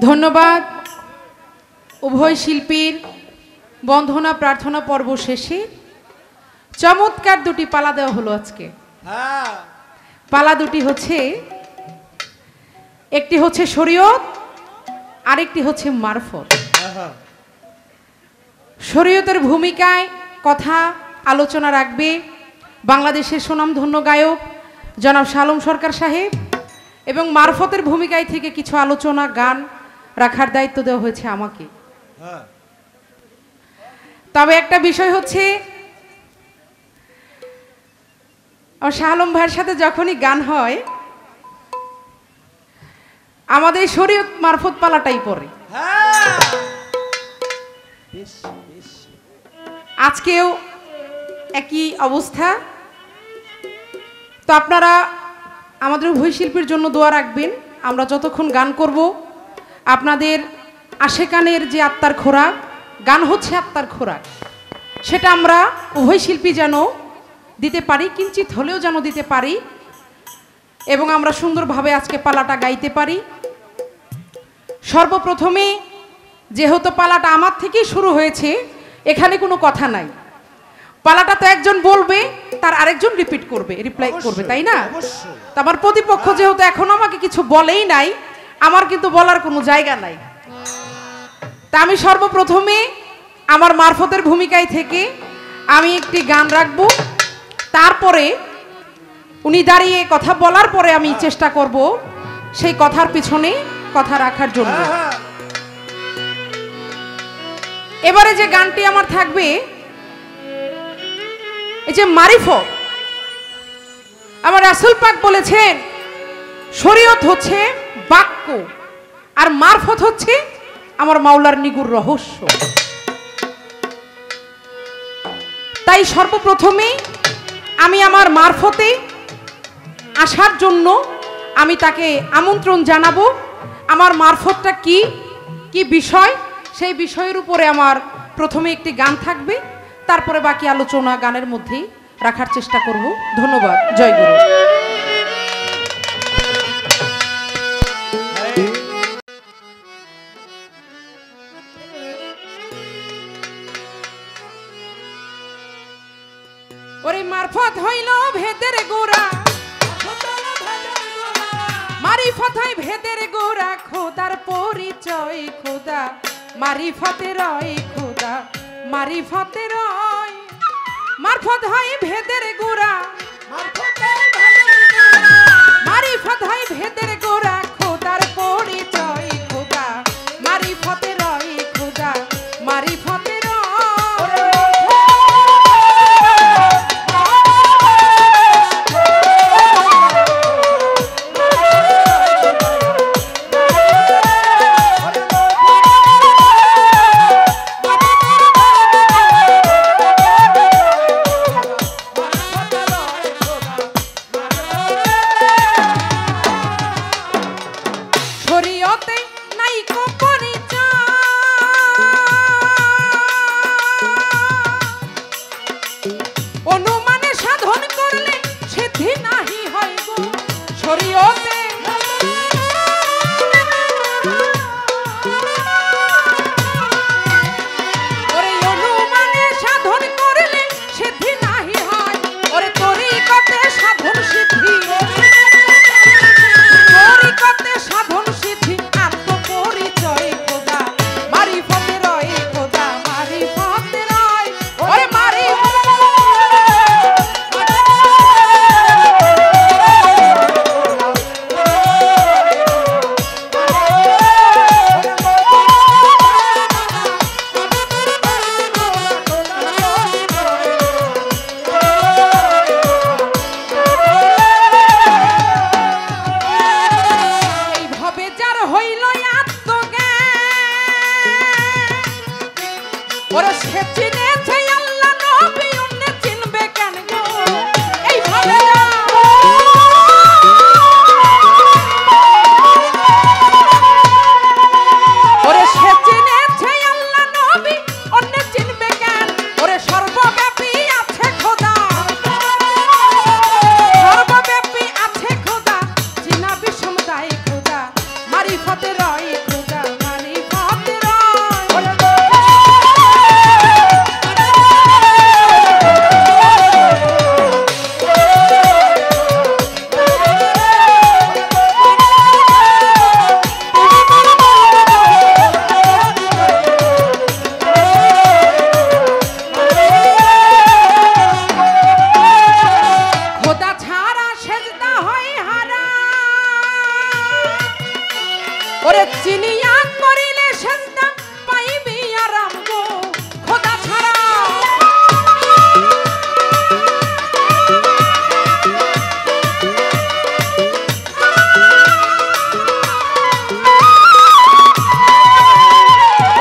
ধন্যবাদ উভয় শিল্পীর বন্ধনা প্রার্থনা পর্ব শেষে চমৎকার দুটি পালা দেওয়া হলো আজকে। পালা দুটি হচ্ছে, একটি হচ্ছে শরীয়ত, আরেকটি হচ্ছে মারফত। শরীয়তের ভূমিকায় কথা আলোচনা রাখবে বাংলাদেশের সুনামধন্য গায়ক জনাব শালম সরকার সাহেব, এবং মারফতের ভূমিকায় থেকে কিছু আলোচনা গান রাখার দায়িত্ব দেওয়া হয়েছে আমাকে। তবে একটা বিষয় হচ্ছে, শালম ভাইয়ের সাথে যখনই গান হয় আমাদের শরীয়ত মারফত পালাটাই পড়ে। আজকেও একই অবস্থা। তো আপনারা আমাদের উভয় শিল্পীর জন্য দোয়া রাখবেন। আমরা যতক্ষণ গান করব আপনাদের আশেকানের যে আত্মার খোরাক, গান হচ্ছে আত্মার খোরাক, সেটা আমরা উভয় শিল্পী যেন দিতে পারি, কিঞ্চিত হলেও যেন দিতে পারি, এবং আমরা সুন্দরভাবে আজকে পালাটা গাইতে পারি। সর্বপ্রথমে যেহেতু পালাটা আমার থেকেই শুরু হয়েছে, এখানে কোনো কথা নাই। পালাটা তো একজন বলবে, তার আরেকজন রিপিট করবে, রিপ্লাই করবে, তাই না? তো আমার প্রতিপক্ষ যেহেতু এখনো আমাকে কিছু বলেই নাই, আমার কিন্তু বলার কোনো জায়গা নাই। তা আমি সর্বপ্রথমে আমার মারফতের ভূমিকায় থেকে আমি একটি গান রাখবো, তারপরে উনি দাঁড়িয়ে কথা বলার পরে আমি চেষ্টা করব সেই কথার পিছনে কথা রাখার জন্য। এবারে যে গানটি আমার থাকবে, এই যে মারিফত, আমার রাসূল পাক বলেছেন শরীয়ত হচ্ছে বাক্য আর মারফত হচ্ছে আমার মাওলার নিগুর রহস্য। তাই সর্বপ্রথমে আমি আমার মারফতে আসার জন্য আমি তাকে আমন্ত্রণ জানাবো। আমার মারফতটা কি কি বিষয়, সেই বিষয়ের উপরে আমার প্রথমে একটি গান থাকবে, তারপরে বাকি আলোচনা গানের মধ্যেই রাখার চেষ্টা করব। ধন্যবাদ। জয় গুরু। ওরে মারফত হইল ভেদের গোড়া, মারিফত হয় ভেদের গোড়া, খোদার পরিচয় খোদা, মারিফতে রয় খোদা, মারিফতে রয়। মারফত হয় ভেদের গোড়া, মারিফত হয় ভেদের গোড়া, খোদার পরিচয় খোদা, মারিফতে রয় খোদা, মারিফতে রয়। মারিফতে রয় খোদা। চিনিয়া করিলে সেজদা পাইবি আরাম গো খোদা ছাড়া।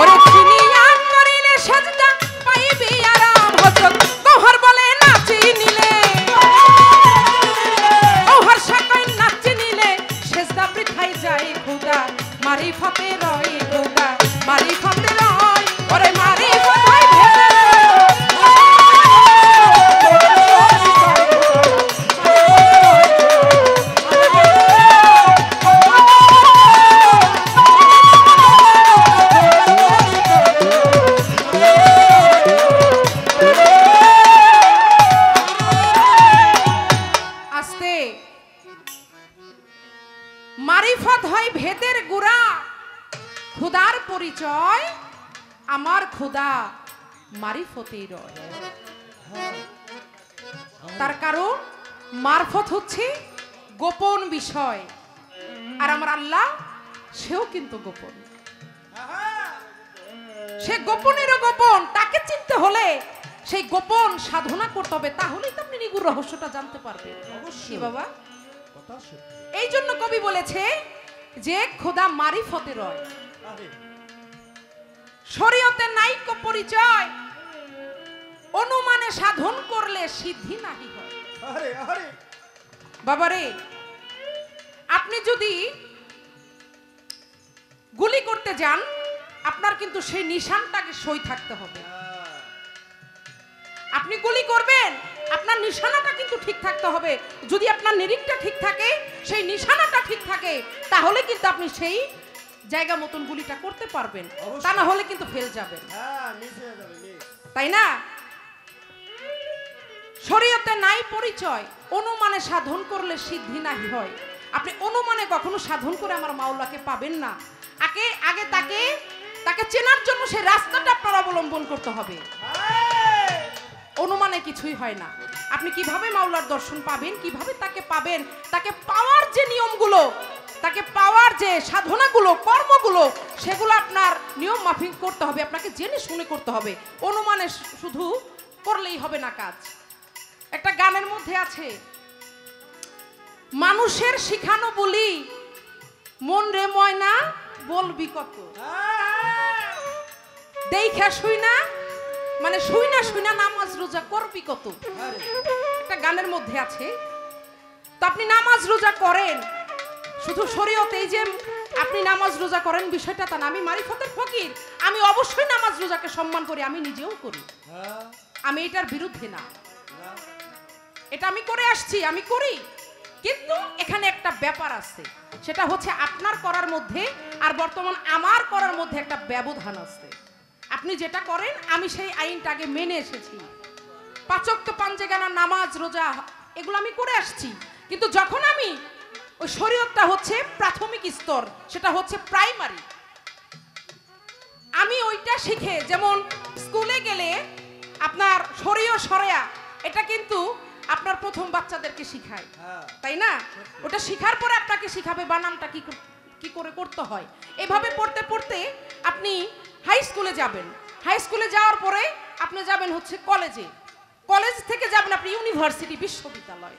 ওরে চিনিয়া করিলে সেজদা পাইবি আরাম। হযরত গওহর বলে নাচি নিলে গওহর শাকাই নাচি নিলে সেজদা বৃথাই যায় খোদা মারিফতে রয় খোদা মারিফতে রয়। ওরে মারিফত হয় আস্তে মারিফত হয় ভেদের গুড়া খুদার পরিচয় আমার খুদা মারিফতেই রয়। তার কারণ মারফত হচ্ছে গোপন বিষয় আর আমার আল্লাহ সেও কিন্তু গোপন। সে গোপনেরও গোপন। তাকে চিনতে হলে সেই গোপন সাধনা করতে হবে, তাহলেই তো আপনি নিগুড় রহস্যটা জানতে পারবেন। অবশ্যই বাবা, এই জন্য কবি বলেছে যে খোদা মারিফতে রয়। শরীয়তে নাইক পরিচয় অনুমানে সাধন করলে সিদ্ধি নাহি হয়। বাবারে, আপনি যদি গুলি করতে যান আপনার কিন্তু সেই নিশানটাকে সই থাকতে হবে। আপনি গুলি করবেন আপনার নিশানাটা কিন্তু ঠিক থাকতে হবে। যদি আপনার নিরিখটা ঠিক থাকে, সেই নিশানাটা ঠিক থাকে, তাহলে কিন্তু আপনি সেই জায়গা মতন গুলিটা করতে পারবেন। তা না হলে কিন্তু ফেল যাবেন, তাই না? শরীয়তে নাই পরিচয় অনুমানে সাধন করলে সিদ্ধি নাহি হয়। আপনি অনুমানে কখনো সাধন করে আমার মাওলাকে পাবেন না। আগে তাকে চেনার জন্য সেই রাস্তাটা আপনার অবলম্বন করতে হবে। অনুমানে কিছুই হয় না। আপনি কিভাবে মাওলার দর্শন পাবেন, কিভাবে তাকে পাবেন, তাকে পাওয়ার যে নিয়মগুলো, তাকে পাওয়ার যে সাধনাগুলো, কর্মগুলো, সেগুলো আপনার নিয়ম মাফিক করতে হবে। আপনাকে জেনে শুনে করতে হবে। অনুমানে শুধু করলেই হবে না কাজ। একটা গানের মধ্যে আছে, মানুষের শিখানো বলি মন রে ময়না বলবি কত, দেখা শুই না মানে শুই না নামাজ রোজা করবি কত। একটা গানের মধ্যে আছে। তো আপনি নামাজ রোজা করেন, শুধু শরীয়তে এই যে আপনি নামাজ রোজা করেন বিষয়টা তা না। আমি মারিফতের ফকির, আমি অবশ্যই নামাজ রোজাকে সম্মান করি, আমি নিজেও করি, আমি এটার বিরুদ্ধে না। এটা আমি করে আসছি, আমি করি। কিন্তু এখানে একটা ব্যাপার আছে, সেটা হচ্ছে আপনার করার মধ্যে আর বর্তমান আমার করার মধ্যে একটা ব্যবধান আছে। আপনি যেটা করেন আমি সেই আইনটাকে মেনে এসেছি। 5 ওয়াক্ত পাঞ্জেগানা নামাজ রোজা এগুলো আমি করে আসছি। কিন্তু যখন আমি ওই শরীয়তটা হচ্ছে প্রাথমিক স্তর, সেটা হচ্ছে প্রাইমারি, আমি ওইটা শিখে, যেমন স্কুলে গেলে আপনার শরীয় শরিয়া এটা কিন্তু আপনার প্রথম বাচ্চাদেরকে শিখায়, তাই না? ওটা শিখার পরে আপনাকে শিখাবে বানানটা কি করে করতে হয়। এভাবে পড়তে পড়তে আপনি হাই স্কুলে যাবেন। হাই স্কুলে যাওয়ার পরে আপনি যাবেন হচ্ছে কলেজে, কলেজ থেকে যাবেন আপনি ইউনিভার্সিটি, বিশ্ববিদ্যালয়।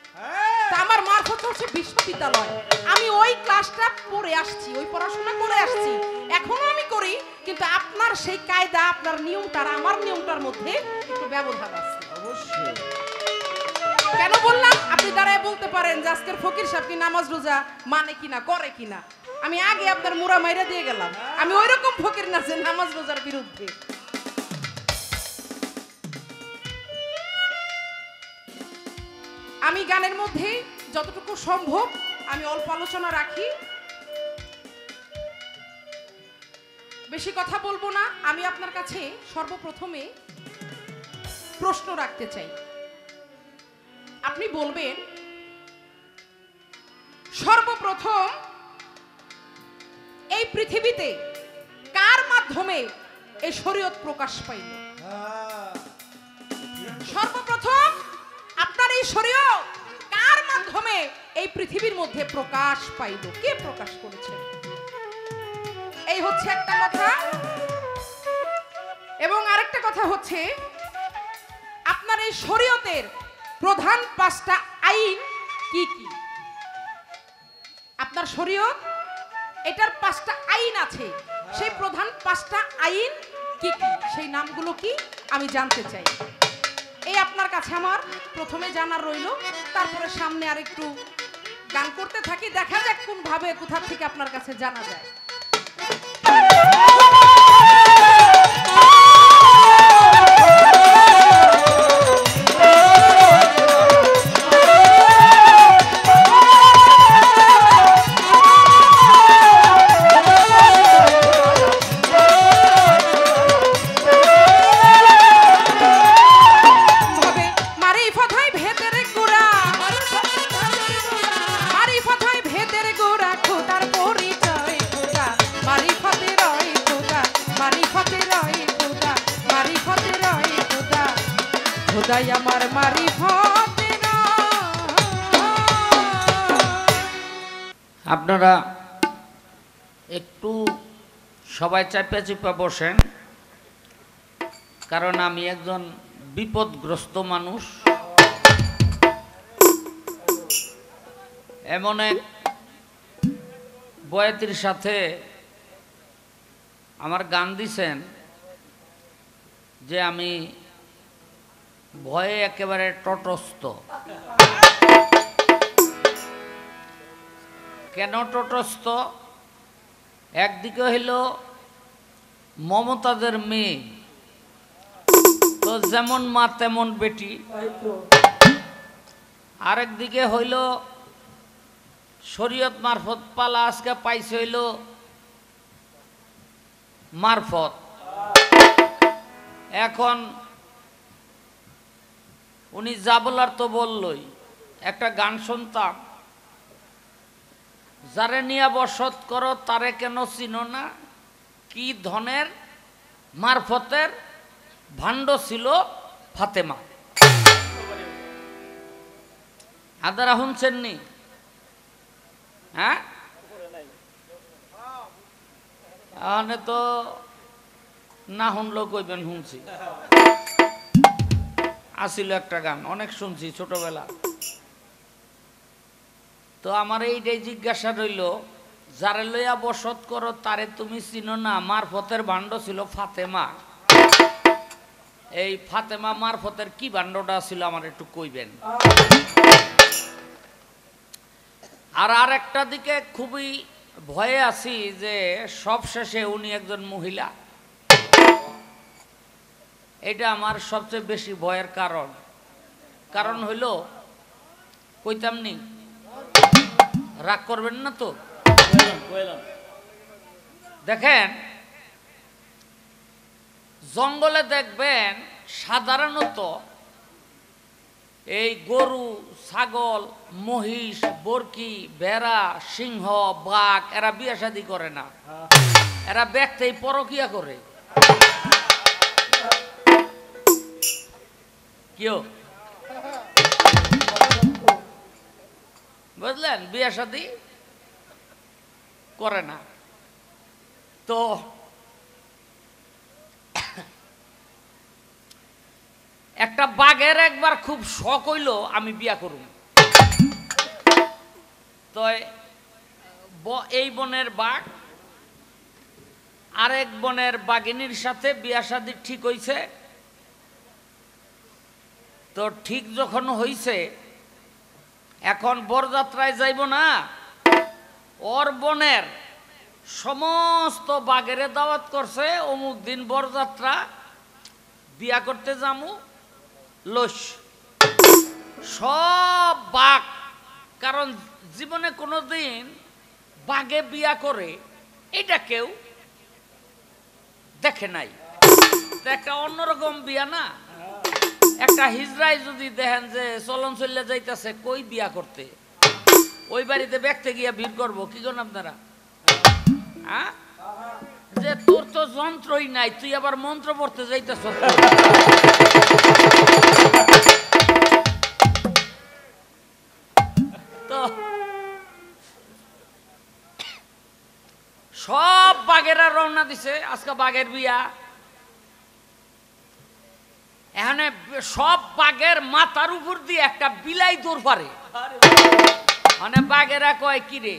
তা আমার মারফত হচ্ছে বিশ্ববিদ্যালয়। আমি ওই ক্লাসটা পড়ে আসছি, ওই পড়াশোনা করে আসছি, এখনো আমি করি। কিন্তু আপনার সেই কায়দা, আপনার নিয়মটার আমার নিয়মটার মধ্যে একটু ব্যবধান আছে। অবশ্যই। কেন বললাম? আপনি দাঁড়ায় বলতে পারেন যে আজকের ফকির সাহেব কি নামাজ রোজা মানে কিনা, করে কিনা। আমি আগে আপনার মুড়া মাইরা দিয়ে গেলাম। আমি ওই রকম ফকির না যে নামাজ রোজার বিরুদ্ধে। আমি গানের মধ্যে যতটুকু সম্ভব আমি অল্প আলোচনা রাখি, বেশি কথা বলবো না। আমি আপনার কাছে সর্বপ্রথমে প্রশ্ন রাখতে চাই। আপনি বলবেন সর্বপ্রথম এই পৃথিবীতে কার মাধ্যমে এই শরীয়ত প্রকাশ পাইল? সর্বপ্রথম আপনার এই শরীয়ত কার মাধ্যমে এই পৃথিবীর মধ্যে প্রকাশ পাইল? কে প্রকাশ করেছে? এই হচ্ছে একটা কথা। এবং আরেকটা কথা হচ্ছে, আপনার এই শরীয়তের প্রধান 5টা আইন কি কি? আপনার শরীয়ত এটার 5টা আইন আছে, সেই প্রধান 5টা আইন কি কি, সেই নামগুলো কি আমি জানতে চাই। এই আপনার কাছে আমার প্রথমে জানার রইল, তারপরে সামনে আর একটু গান করতে থাকি, দেখা যাক কোন ভাবে কোথা থেকে আপনার কাছে জানা যায়। আপনারা একটু সবাই চাপা চিপা বসেন, কারণ আমি একজন বিপদগ্রস্ত মানুষ। এমন এক বয়াতির সাথে আমার গান দিছেন যে আমি ভয়ে একেবারে তটস্থ। কেন তটস্থ? একদিকে হইল মমতাজের মেয়ে, তো যেমন মা তেমন বেটি। আরেকদিকে হইল শরীয়ত মারফত পালা, আজকে পাইছে হইল মারফত। এখন উনি যা বলার তো বললই। একটা গান শুনতাম, যারে নিয়া বসত করো তারে কেন চিনো না, কি ধনের মারফতের ভাণ্ড ছিল ফাতেমা। আদারা শুনছেননি? হ্যাঁ, এখানে তো না শুনলেও কইবেন শুনছি। আসিল একটা গান, অনেক শুনছি ছোটবেলা। তো আমার এইটাই জিজ্ঞাসা রইল, যারে লইয়া বসত করো তারে তুমি চিনো না, মারফতের ভাণ্ড ছিল ফাতেমা। এই ফাতেমা মারফতের কি ভাণ্ডটা ছিল আমার একটু কইবেন। আর একটা দিকে খুবই ভয়ে আছি যে সব শেষে উনি একজন মহিলা। এটা আমার সবচেয়ে বেশি ভয়ের কারণ হইল, কইতাম নি, রাগ করবেন না তো? দেখেন, জঙ্গলে দেখবেন সাধারণত এই গরু, ছাগল, মহিষ, বরকি, ভেড়া, সিংহ, বাঘ এরা বিয়ে শাদী করে না, এরা ব্যক্তি পরকিয়া করে। কেউ বুঝলেন, বিয়ে শাদী করে না। তো একটা বাঘের একবার খুব শখ হইল আমি বিয়া করুম। তো এই বনের বাঘ আরেক বনের বাঘিনীর সাথে বিয়া শাদী ঠিক হইছে। তো ঠিক যখন হইছে, এখন বরযাত্রায় যাইব না, ওর বনের সমস্ত বাঘেরে দাওয়াত করছে, অমুক দিন বরযাত্রা, বিয়া করতে যামু, লস সব বাঘ। কারণ জীবনে কোনোদিন বাঘে বিয়া করে এটা কেউ দেখে নাই। একটা অন্যরকম বিয়া না। একটা হিজড়াই যদি দেখেন যে চলন চলে যাইতেছে কই বিয়া করতে, ওই বাড়িতে ব্যক্তি গিয়া ভিড় করবো। কি করেন আপনারা? হ্যাঁ, যে তোর তো যন্ত্রই নাই, তুই আবার মন্ত্র পড়তে যাইতেছ। তো সব সব বাঘেরা রওনা দিছে, আজকে বাঘের বিয়া। এখানে সব বাঘের মাথার উপর দিয়ে একটা বিলাই দৌড় পারে। মানে বাঘেরা কয় কি রে,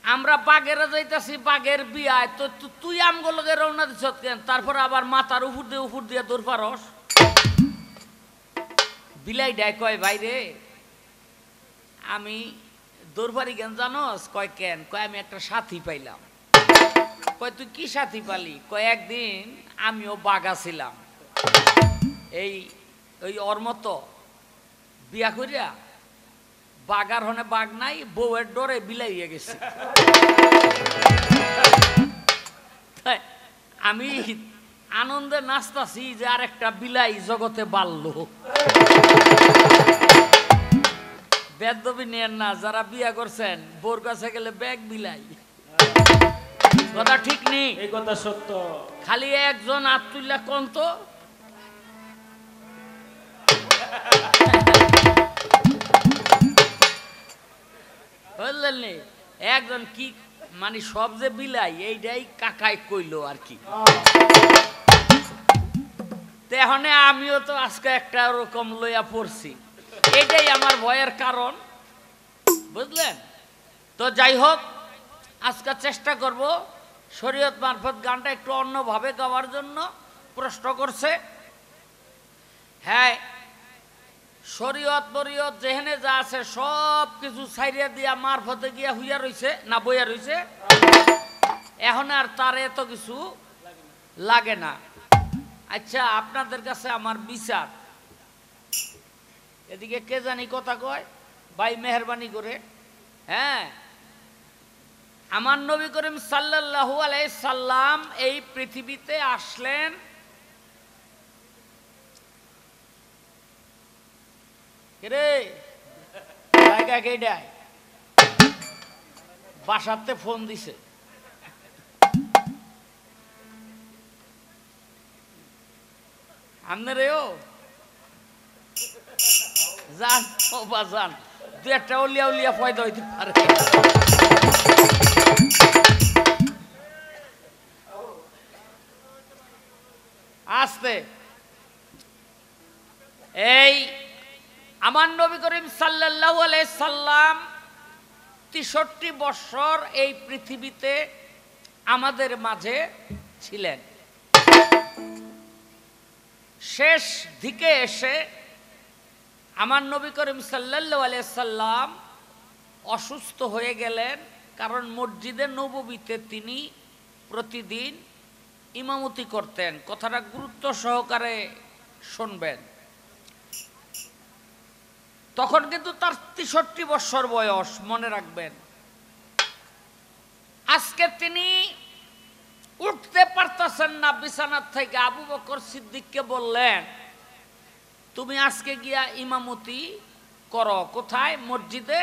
আমরা বাঘেরা যাইতাছি বাঘের বিয়ায়, তো তুই আমগুলোকে রওনা দিছ কেন? তারপর আবার মাথার উপর দিয়ে দৌড় পারস। বিলাই ডায় কয় ভাই রে, আমি দৌড় পারি কেন জানোস? কয় কেন? কয় আমি একটা সাথী পাইলাম। কয় তুই কি সাথী পালি? কয় একদিন আমিও বাঘা ছিলাম, এই ওই ওর মতো বিয়া করিয়া বাঘার হনে বাঘ নাই, বউয়ের ডরে বিলাই হয়ে গেছে। আমি আনন্দে নাচতাছি যে আর একটা বিলাই জগতে বাড়লো। বেদবি নেন না, যারা বিয়া করছেন বোর কাছে গেলে ব্যাগ বিলাই। কথা ঠিক নেই? এই কথা সত্য। খালি একজন আত্মুল্লাহ কন্ত বুঝলেন, একজন কি মানে সব যে বিলাই এইটাই কাকাই কইলো আর কি। এখন আমিও তো আজকে একটা ওরকম লইয়া পড়ছি, এটাই আমার ভয়ের কারণ, বুঝলেন? তো যাই হোক, আজকে চেষ্টা করব শরীয়ত মারফত গানটা একটু অন্যভাবে গাওয়ার জন্য। প্রশ্ন করছে, হ্যাঁ শরীয়ত বরিয়ত যেখানে যা আছে সব কিছু ছাইরিয়া দিয়া মারফতে গিয়া হুইয়া রইছে না বইয়া রইছে, এখন আর তার এত কিছু লাগে না। আচ্ছা, আপনাদের কাছে আমার বিচার, এদিকে কে জানি কথা কয় ভাই, মেহরবানি করে। হ্যাঁ, আমার নবী করিম সাল্লাল্লাহু আলাইহি সাল্লাম এই পৃথিবীতে আসলেন রে জায়গা কেডায় বাসাতে ফোন দিছে, আপনারেও যান বা যান, দু একটা উলিয়া উলিয়া ফয়দা হইতে পারে। আসতে এই আমার নবী করিম সাল্লাল্লাহু আলাইহি সাল্লাম ৬৩ বছর এই পৃথিবীতে আমাদের মাঝে ছিলেন। শেষ দিকে এসে আমার নবী করিম সাল্লাল্লাহু আলাইহি সাল্লাম অসুস্থ হয়ে গেলেন, কারণ মসজিদে নববীতে তিনি প্রতিদিন ইমামতি করতেন। কথাটা গুরুত্ব সহকারে শুনবেন। তখন কিন্তু তার ৬৩ বছর বয়স, মনে রাখবেন। আজকে তিনি উঠতে পারতেছেন না বিছানার থেকে। আবু বকর সিদ্দিককে বললেন, তুমি আজকে গিয়া ইমামতি করো। কোথায়? মসজিদে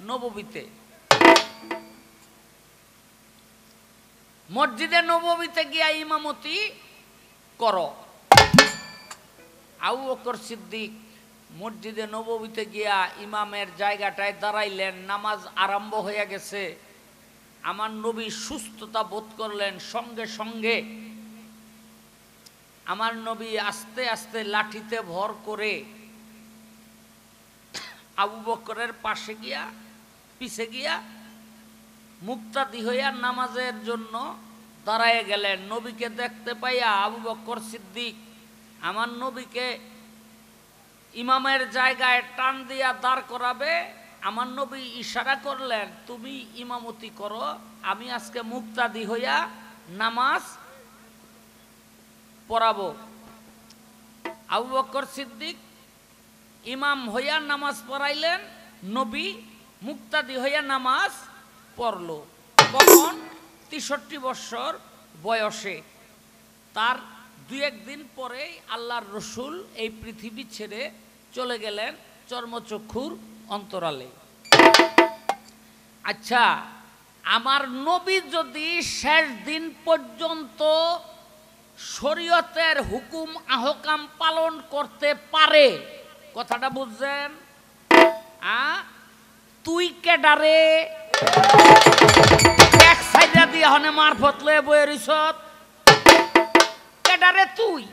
নববীতে। মসজিদে নববীতে গিয়া ইমামতি করো। আবু বকর সিদ্দিক মসজিদে নববীতে গিয়া ইমামের জায়গাটায় দাঁড়াইলেন। নামাজ আরম্ভ হয়ে গেছে। আমার নবী সুস্থতা বোধ করলেন। সঙ্গে সঙ্গে আমার নবী আস্তে আস্তে লাঠিতে ভর করে আবু বকরের পাশে গিয়া পিছে গিয়া মুক্তাদি হইয়া নামাজের জন্য দাঁড়ায় গেলেন। নবীকে দেখতে পাইয়া আবু বকর সিদ্দিক আমার নবীকে ইমামের জায়গায় টান দিয়া দাঁড় করাবে। আমার নবী ইশারা করলেন, তুমি ইমামতি করো, আমি আজকে মুক্তাদি হইয়া নামাজ পড়াবো। আবু বকর সিদ্দিক ইমাম হইয়া নামাজ পড়াইলেন, নবী মুক্তাদি হইয়া নামাজ পড়ল। কখন? ৬৩ বছর বয়সে। তার দু একদিন পরেই আল্লাহর রসুল এই পৃথিবী ছেড়ে চলে গেলেন চর্মচক্ষুর অন্তরালে। আচ্ছা, আমার নবী যদি শেষ দিন পর্যন্ত শরীয়তের হুকুম আহকাম পালন করতে পারে, কথাটা বুঝছেন? তুই কেডারে সাইডা দিয়ে হনে মারফত লয়ে বয়ে রইছত কেডারে তুই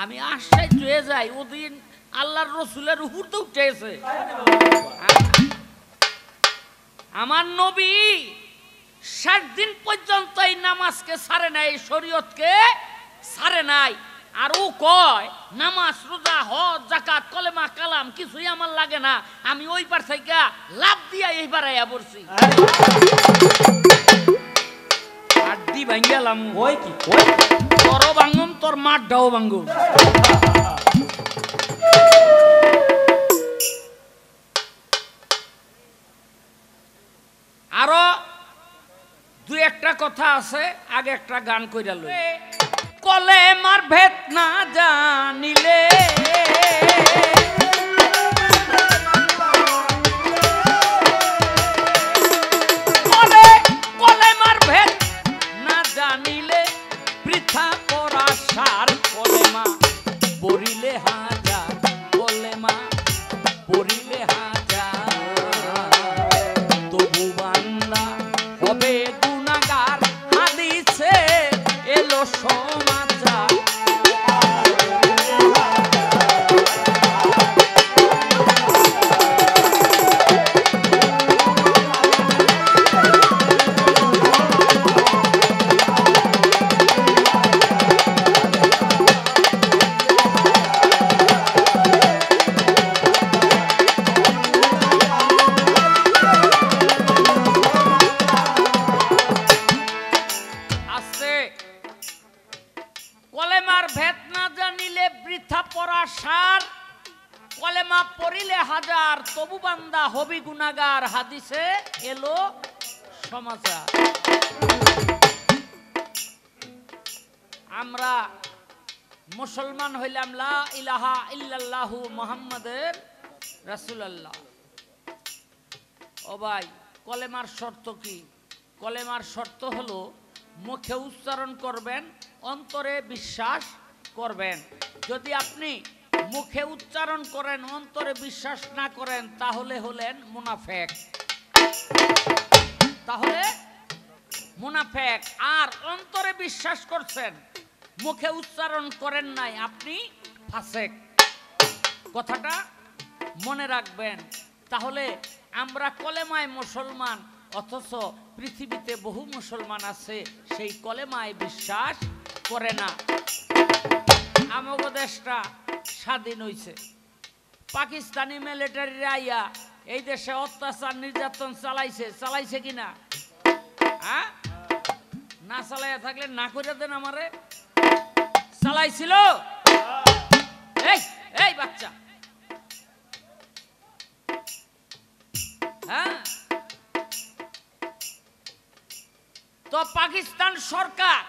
আমি আশ্চর্য হয়ে যাই ওদিন আল্লাহর রসুলের উপর তো উঠেছে আমার নবী 60 দিন পর্যন্ত এই নামাজকে ছাড়ে নাই শরীয়তকে ছাড়ে নাই আর ও কয় নামাজ রোজা হজ যাকাত কলেমা কালাম কিছুই আমার লাগে না আমি ওই পার থেকে লাভ দিয়া এইবার আইয়া পড়ছি আড্ডি ভাঙ্গিয়ালাম ওই কি ওই তোরও ভাঙ্গুম তোর মাঠটাও ভাঙ্গুম আরো দুই একটা কথা আছে আগে একটা গান কইরা লই কলেমার ভেদ না জানিলে কলেমার ভেদ না জানিলে বৃথা করা সার কলেমা পড়িলে হাজার কলেমা পড়িলে হাজার তবু বান্দা হবে গুনাহগার হাদিসে এলো সমাচার কলেমার ভেদ না জানিলে বৃথা পড়া সার কলেমা পড়িলে হাজার তবু বান্দা হবি গুনাহগার হাদিসে এলো সমাচার আমরা মুসলমান হইলাম লা ইলাহা ইল্লাল্লাহু মুহাম্মাদুর রাসূলুল্লাহ ও ভাই কলেমার শর্ত কি কলেমার শর্ত হলো মুখে উচ্চারণ করবেন অন্তরে বিশ্বাস করবেন যদি আপনি মুখে উচ্চারণ করেন অন্তরে বিশ্বাস না করেন তাহলে হলেন মুনাফিক তাহলে মুনাফিক আর অন্তরে বিশ্বাস করছেন মুখে উচ্চারণ করেন নাই আপনি ফাসিক কথাটা মনে রাখবেন তাহলে আমরা কলেমায় মুসলমান অথচ পৃথিবীতে বহু মুসলমান আছে সেই কলেমায় বিশ্বাস করে না আমাগো দেশটা স্বাধীন হইছে পাকিস্তানি মিলিটারি আইয়া এই দেশে অত্যাচার নির্যাতন চালাইছে কিনা হ্যাঁ না চালাইয়া থাকলে না করে দেন আমারে চালাইছিল এই এই বাচ্চা হ্যাঁ তো পাকিস্তান সরকার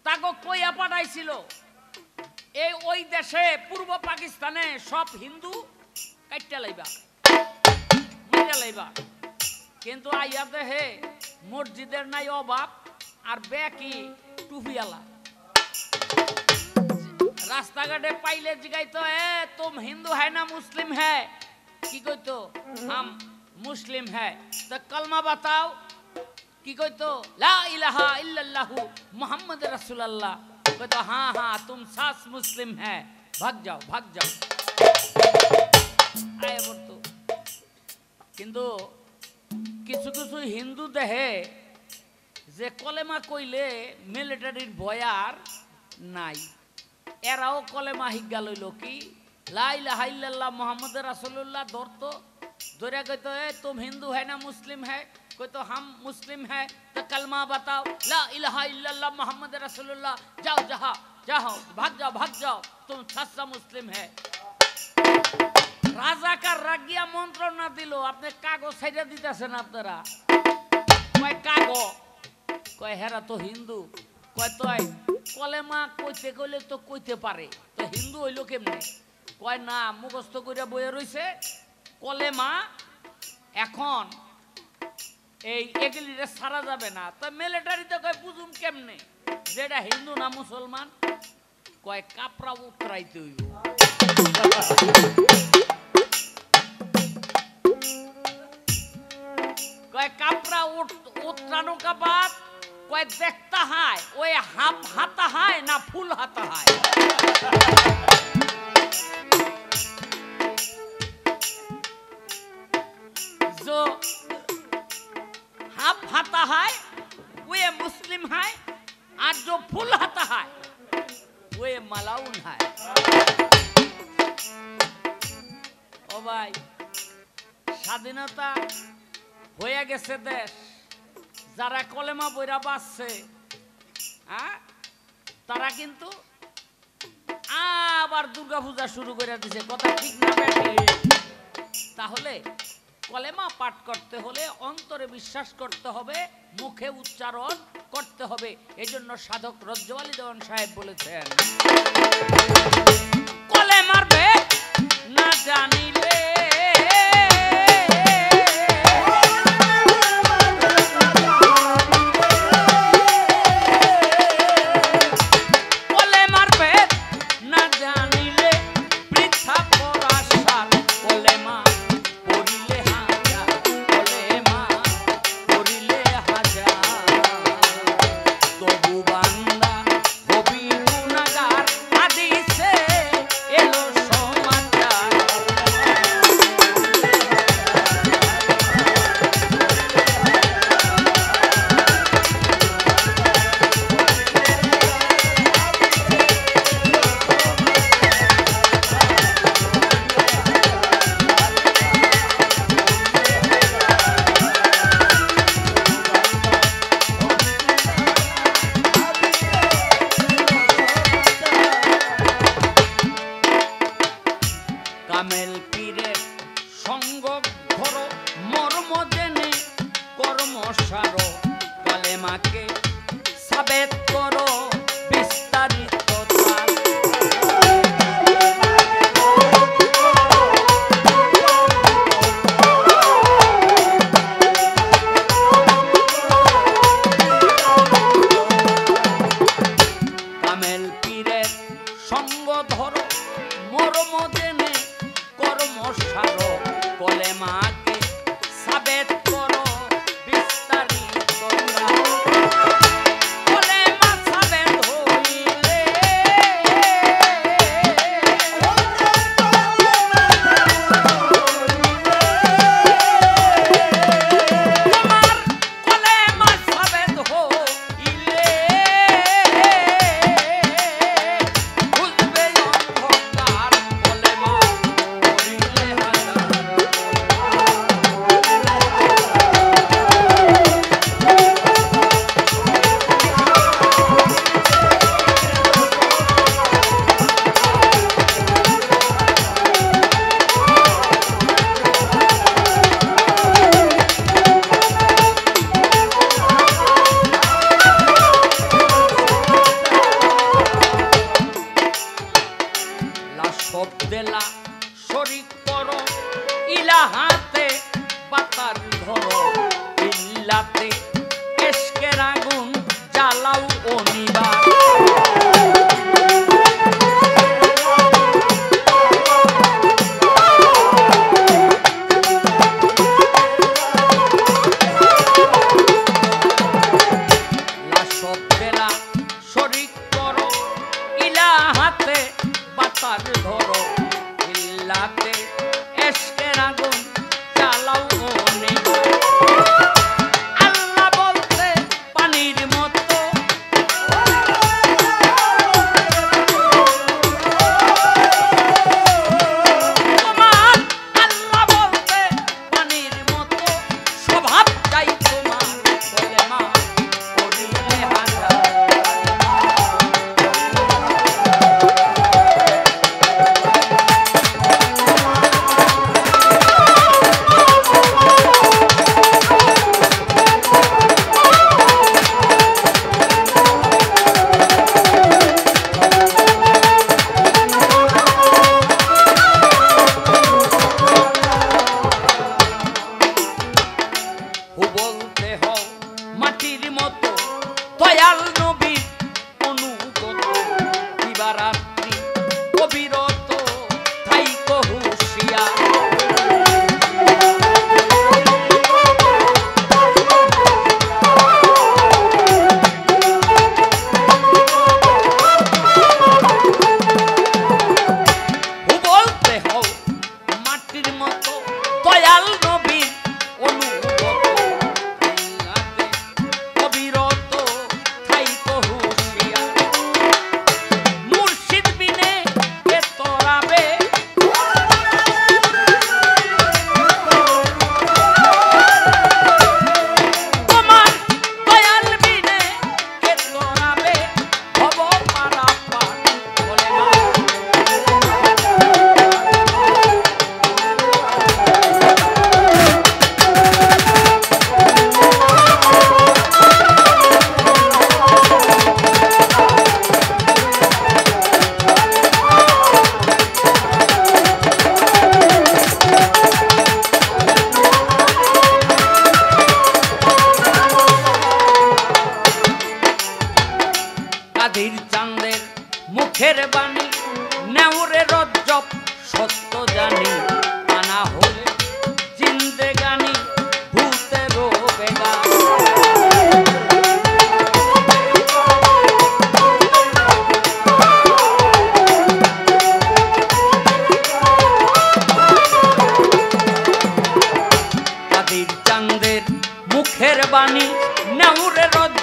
তাকে কইয়া পাঠাইছিল এই ওই দেশে পূর্ব পাকিস্তানে সব হিন্দু কাইটা লাইবা মাইরা লাইবা কিন্তু আইয়া দেহে মসজিদের নাই অভাব আর বেকি টুপিয়ালা রাস্তাঘাটে পাইলে জিগাইতো এ তুম হিন্দু है ना मुस्लिम है কি কইতো हम मुस्लिम है तो कलमा बताओ কি কইতো লা ইলাহা ইল্লাল্লাহু মুহাম্মাদুর রাসূলুল্লাহ কইতো हाँ हाँ तुम सास मुस्लिम है भाग जाओ আয় বলতো কিন্তু কিছু কিছু হিন্দু দেহে যে কলেমা কইলে মিলিটারির ভয় আর নাই এরাও কলেমা হিজ্ঞা লইল কি লা ইলাহা ইল্লাল্লাহ মুহাম্মাদুর রাসূলুল্লাহ ধরতো ধরে কইতো এ तुम हिंदू है ना मुस्लिम है कोई तो हम मुस्लिम है तो कलमा बताओ ला इलाहा इल्लल्लाह मोहम्मद रसूलुल्लाह जाओ जहाँ जाओ भाग जाओ तुम सच्चा मुस्लिम है राजा का रागिया मंत्रणा दिलो अपने कागज साइडा दिताছেন আপনারা কয় কাগজ কয় হেরা তো হিন্দু কয় তোই কলেমা কইতে কইলে তো কইতে পারে তো হিন্দু হইলো কেমনে কয় না মুখস্থ কইরা বইয়া রইছে কলেমা এখন এই এগুলিরে সারা যাবে না তো মিলিটারিতে কয় বুঝুম কেমনে যেটা হিন্দু না মুসলমান কয় কাপড়া উতরাইতে হইব কয় কাপড়া উত্রানুকা বাদ কয় দেখতা হায় ওই হাফ হাতা হায় না ফুল হাতা হায় जो हाफ हाता है वो मुस्लिम है और जो फुल हाता है वो मालाउन है ओ भाई স্বাধীনতা হয়ে গেছে দেশ যারা কলেমা বইরা বাঁচছে তারা কিন্তু আবার দুর্গাপূজা শুরু করে দিছে কথা ঠিক না বেঠিক তাহলে কলেমা পাঠ করতে হলে অন্তরে বিশ্বাস করতে হবে মুখে উচ্চারণ করতে হবে এজন্য সাধক রজ্জওয়ালি দেওয়ান সাহেব বলেছেন কলেমার বেদ না জানিলে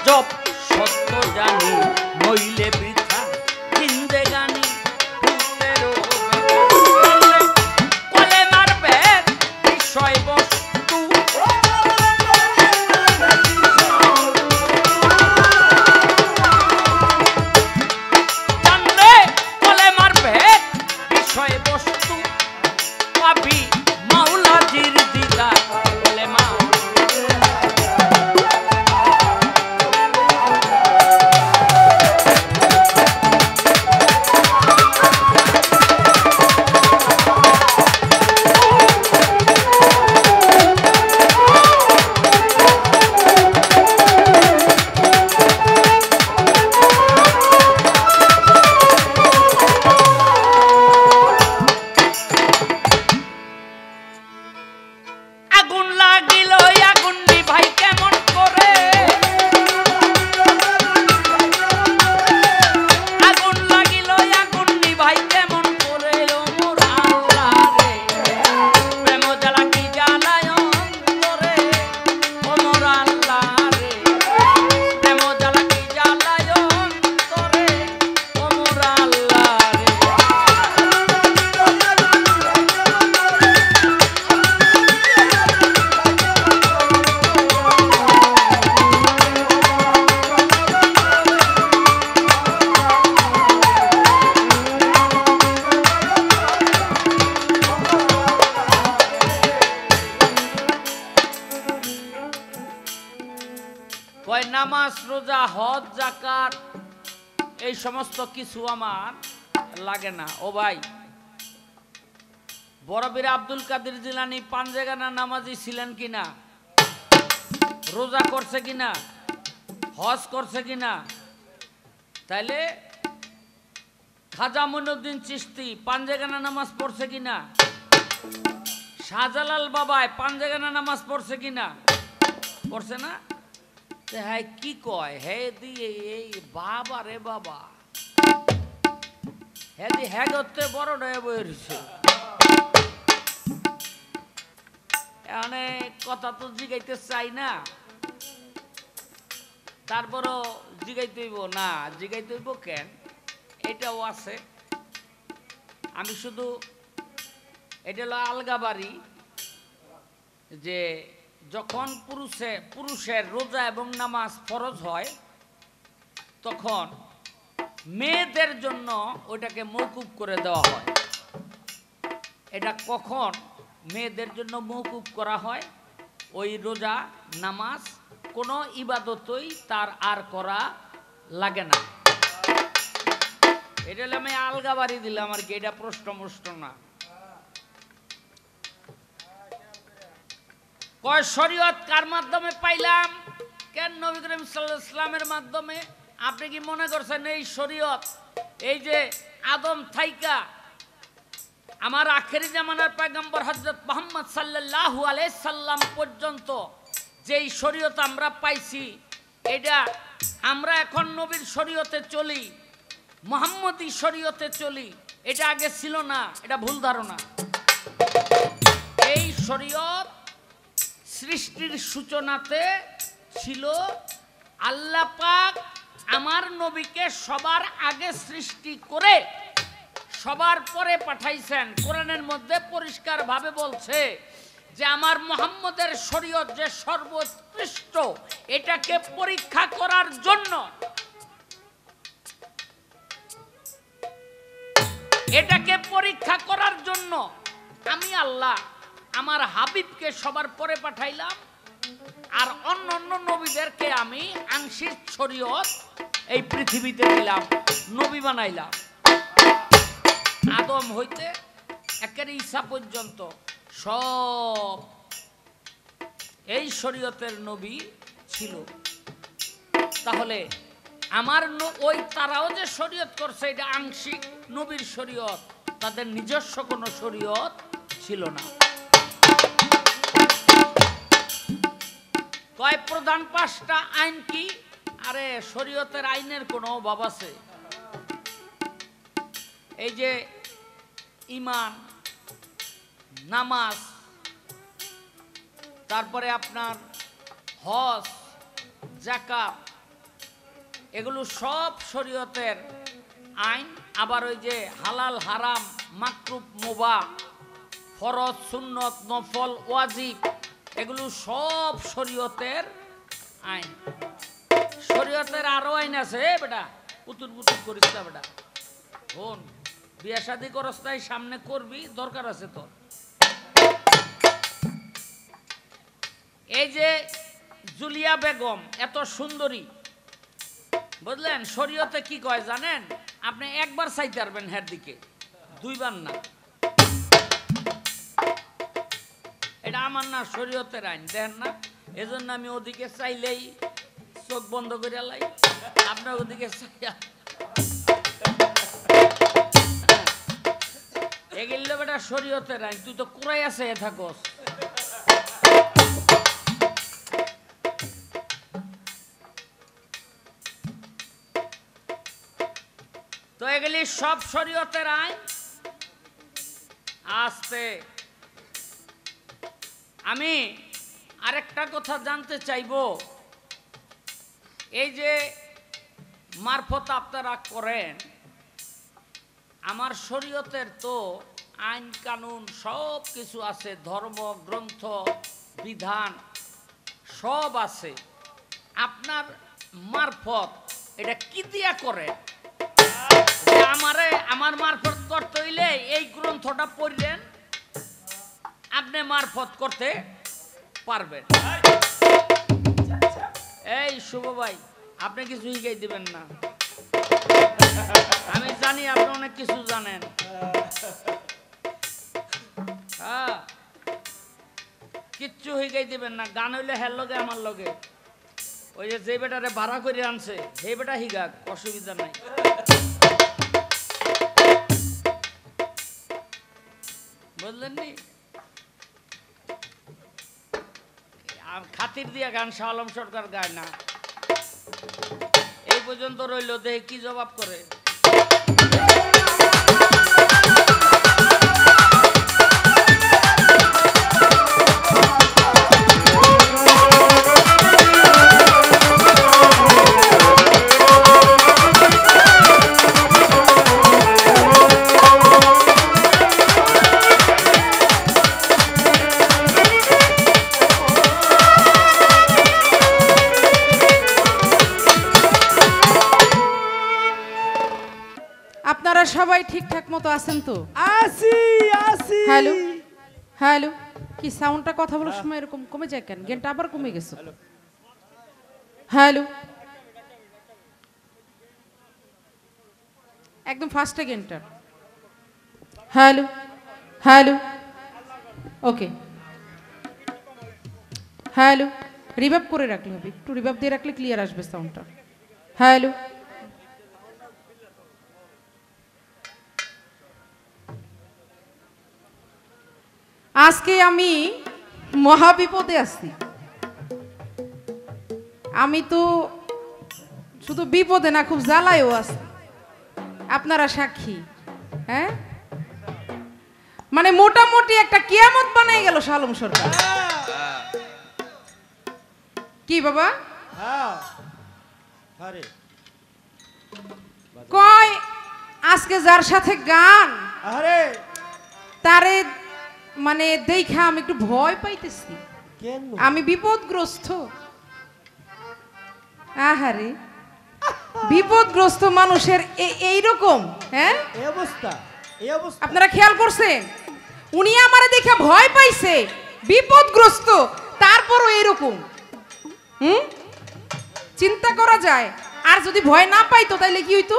আজব সত্য জানি নইলে বৃথা জিন্দেগানি কলেমার ভেদ বিষয় বস্তু জানলে কলেমার ভেদ বিষয় বস্তু পাবি মাওলাজির দিদা কলেমা নামাজ রোজা হজ যাকাত এই সমস্ত কিছু আমার লাগে না। ও ভাই, বড়বীর আব্দুল কাদের জিলানী পাঞ্জেগানা নামাজি ছিলেন কিনা, রোজা করছে কিনা, হজ করছে কিনা? তাইলে খাজা মঈনুদ্দিন চিশতি পাঞ্জেগানা নামাজ পড়ছে কিনা? শাহজালাল বাবায় পাঞ্জেগানা নামাজ পড়ছে কিনা? পড়ছে না? হ্যাঁ, কি কয় হে দিয়ে এই বাবা রে বাবা, হ্যাঁ দি হ্যাঁ করতে বড় ডয়ে বইছে। অনেক কথা তো জিগাইতে চাই না, তারপরও জিগাইতে হইব না। জিগাইতে হইব কেন, এটাও আছে। আমি শুধু এটা হলো আলগাবাড়ি যে যখন পুরুষের রোজা এবং নামাজ ফরজ হয় তখন মেয়েদের জন্য ওইটাকে মওকুফ করে দেওয়া হয়। এটা কখন মেয়েদের জন্য মওকুফ করা হয়? ওই রোজা নামাজ কোনো ইবাদতই তার আর করা লাগে না। এটা হলে আমি আলগাবাড়ি দিলাম আর কি, এটা প্রশ্ন না। কয় শরীয়ত কার মাধ্যমে পাইলাম? কেন? নবী করিম সাল্লাল্লাহু আলাইহি ওয়াসাল্লামের মাধ্যমে। আপনি কি মনে করছেন এই শরীয়ত এই যে আদম থাইকা আমার আখেরি জামানার পয়গম্বর হযরত মুহাম্মদ সাল্লাল্লাহু আলাইহি সাল্লাম পর্যন্ত যেই শরীয়ত আমরা পাইছি, এটা আমরা এখন নবীর শরীয়তে চলি, মুহাম্মদী শরীয়তে চলি, এটা আগে ছিল না। এটা ভুল ধারণা। এই শরীয়ত সৃষ্টির সূচনাতে ছিল। আল্লাহ পাক আমার নবীকে সবার আগে সৃষ্টি করে সবার পরে পাঠাইছেন। কোরআনের মধ্যে পরিষ্কার ভাবে বলছে যে আমার মুহাম্মদের শরীয়ত যে সর্বোৎকৃষ্ট, এটাকে পরীক্ষা করার জন্য, এটাকে পরীক্ষা করার জন্য আমি আল্লাহ আমার হাবিবকে সবার পরে পাঠাইলাম, আর অন্য অন্য নবীদেরকে আমি আংশিক শরীয়ত এই পৃথিবীতে দিলাম, নবী বানাইলাম। আদম হইতে একেবারে ঈসা পর্যন্ত সব এই শরীয়তের নবী ছিল। তাহলে আমার ওই তারাও যে শরীয়ত করছে এটা আংশিক নবীর শরীয়ত, তাদের নিজস্ব কোনো শরীয়ত ছিল না। কয় প্রধান 5টা আইন কি? আরে শরীয়তের আইনের কোনো অভাব আছে? এই যে ঈমান, নামাজ, তারপরে আপনার হজ, যাকাত, এগুলো সব শরীয়তের আইন। আবার ওই যে হালাল হারাম মাকরুহ মুবাহ ফরজ সুন্নত নফল ওয়াজিব এগুলো সব শরীয়তের আইন। শরীয়তের আরো আইন আছে বেটা, পুতুর পুতুর করিস না বেটা। শোন, বিয়ে শাদী করস তাই সামনে করবি, দরকার আছে তোর। এই যে জুলিয়া বেগম এত সুন্দরী, বুঝলেন? শরীয়তে কি কয় জানেন? আপনি একবার চাইতে পারবেন হের দিকে, দুইবার না। এটা আমার না, শরীয়তের আইন, দেখেন না? এজন্য আমি ওদিকে চাইলেই চোখ বন্ধ করে লাই, আপনার ওদিকে চাইয়া এগুলো বেটা শরীয়তের আইন। তুই তো কুরাই আছে এ থাকস। তো এগুলি সব শরীয়তের আইন। আস্তে আমি আরেকটা কথা জানতে চাইব, এই যে মারফত আপনারা করেন, আমার শরীয়তের তো আইন কানুন সব কিছু আছে, ধর্ম গ্রন্থ বিধান সব আছে। আপনার মারফত এটা কি দিয়া করে? আমার মারফত করতে হইলে এই গ্রন্থটা পড়লেন, আপনি মারফত করতে পারবেন। এই শুভ ভাই, আপনি কিছু শিখাই দিবেন না? আমি জানি আপনি অনেক কিছু জানেন। হ্যাঁ, কিচ্ছু শিখাই দিবেন না। গান হইলে হের লগে আমার লগে, ওই যে বেটারে ভাড়া করে আনছে সেই বেটা শিখাক, অসুবিধা নাই। বুঝলেন নি? খাতির দিয়া গান শাহ আলম সরকার গায় না। এই পর্যন্ত রইল, দেখে কি জবাব করে। সবাই ঠিকঠাক মতো আছেন তো? আসি আসি। হ্যালো হ্যালো, কি সাউন্ডটা কথা বলার সময় এরকম কমে যায় কেন? গেনটা আবার কমে গেছে। হ্যালো, একদম ফার্স্টে গেনটা। হ্যালো হ্যালো, ওকে। হ্যালো, রিভাব করে রাখলে হবে, একটু রিভাব দিয়ে রাখলে ক্লিয়ার আসবে সাউন্ডটা। হ্যালো, আজকে আমি মহাবিপদে আছি। আমি তো শুধু বিপদে না, খুব জ্বালায়ও আছি, আপনারা সাক্ষী। হ্যাঁ, মানে মোটামুটি একটা কিয়ামত বানাই গেল শালম সরকার। কি বাবা কয়, আজকে যার সাথে গান তারে মানে দেখা আমি একটু ভয় পাইতেছি, আমি বিপদগ্রস্ত। আহারে, বিপদগ্রস্ত মানুষের এইরকম হ্যাঁ আপনারা খেয়াল করছেন? উনি আমারে দেখে ভয় পাইছে, বিপদগ্রস্ত, তারপরও এরকম। চিন্তা করা যায়। আর যদি ভয় না পাইতো তাইলে কি হইতো?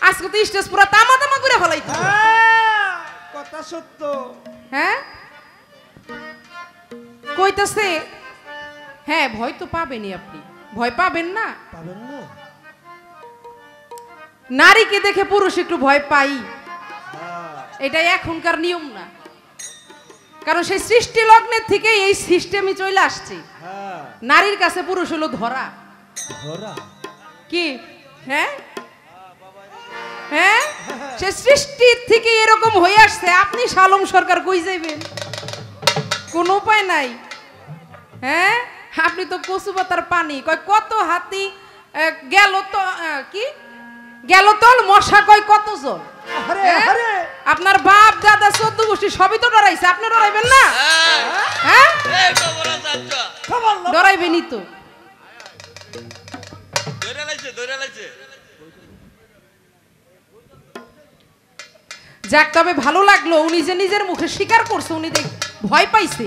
আজকে তো স্টেজ পুরো তামা তামা করে ফেলাইতো। কথা সত্য। হ্যাঁ, কইতাছে হ্যাঁ ভয় তো পাবেনই, আপনি ভয় পাবেন না? পাবেন না? নারীকে দেখে পুরুষ একটু ভয় পাই, এটাই এখনকার নিয়ম না, কারণ সেই সৃষ্টি লগ্নের থেকে এই সিস্টেমই চলে আসছে। নারীর কাছে পুরুষ হলো ধরা। ধরা কি? হ্যাঁ হ্যাঁ, সে সৃষ্টির থেকে এরকম হয়ে আসছে। আপনি শালম সরকার কই যাইবেন? কোনো উপায় নাই। হ্যাঁ, আপনি তো কচু পাতার পানি। কয় কত হাতি গেল তো কি গেল তল মশা কয় কতজন? আরে হ্যাঁ? আরে আপনার বাপ দাদা 14 গোষ্ঠী সবই তো ডরাইছে, আপনি ডরাইবেন না? হ্যাঁ এই খবর আছে আচ্ছা খবর লো। ডরাইবেনই তো। ধরে লাইছে যাক, তবে ভালো লাগলো উনি যে নিজের মুখে স্বীকার করছে উনি ভয় পাইছে,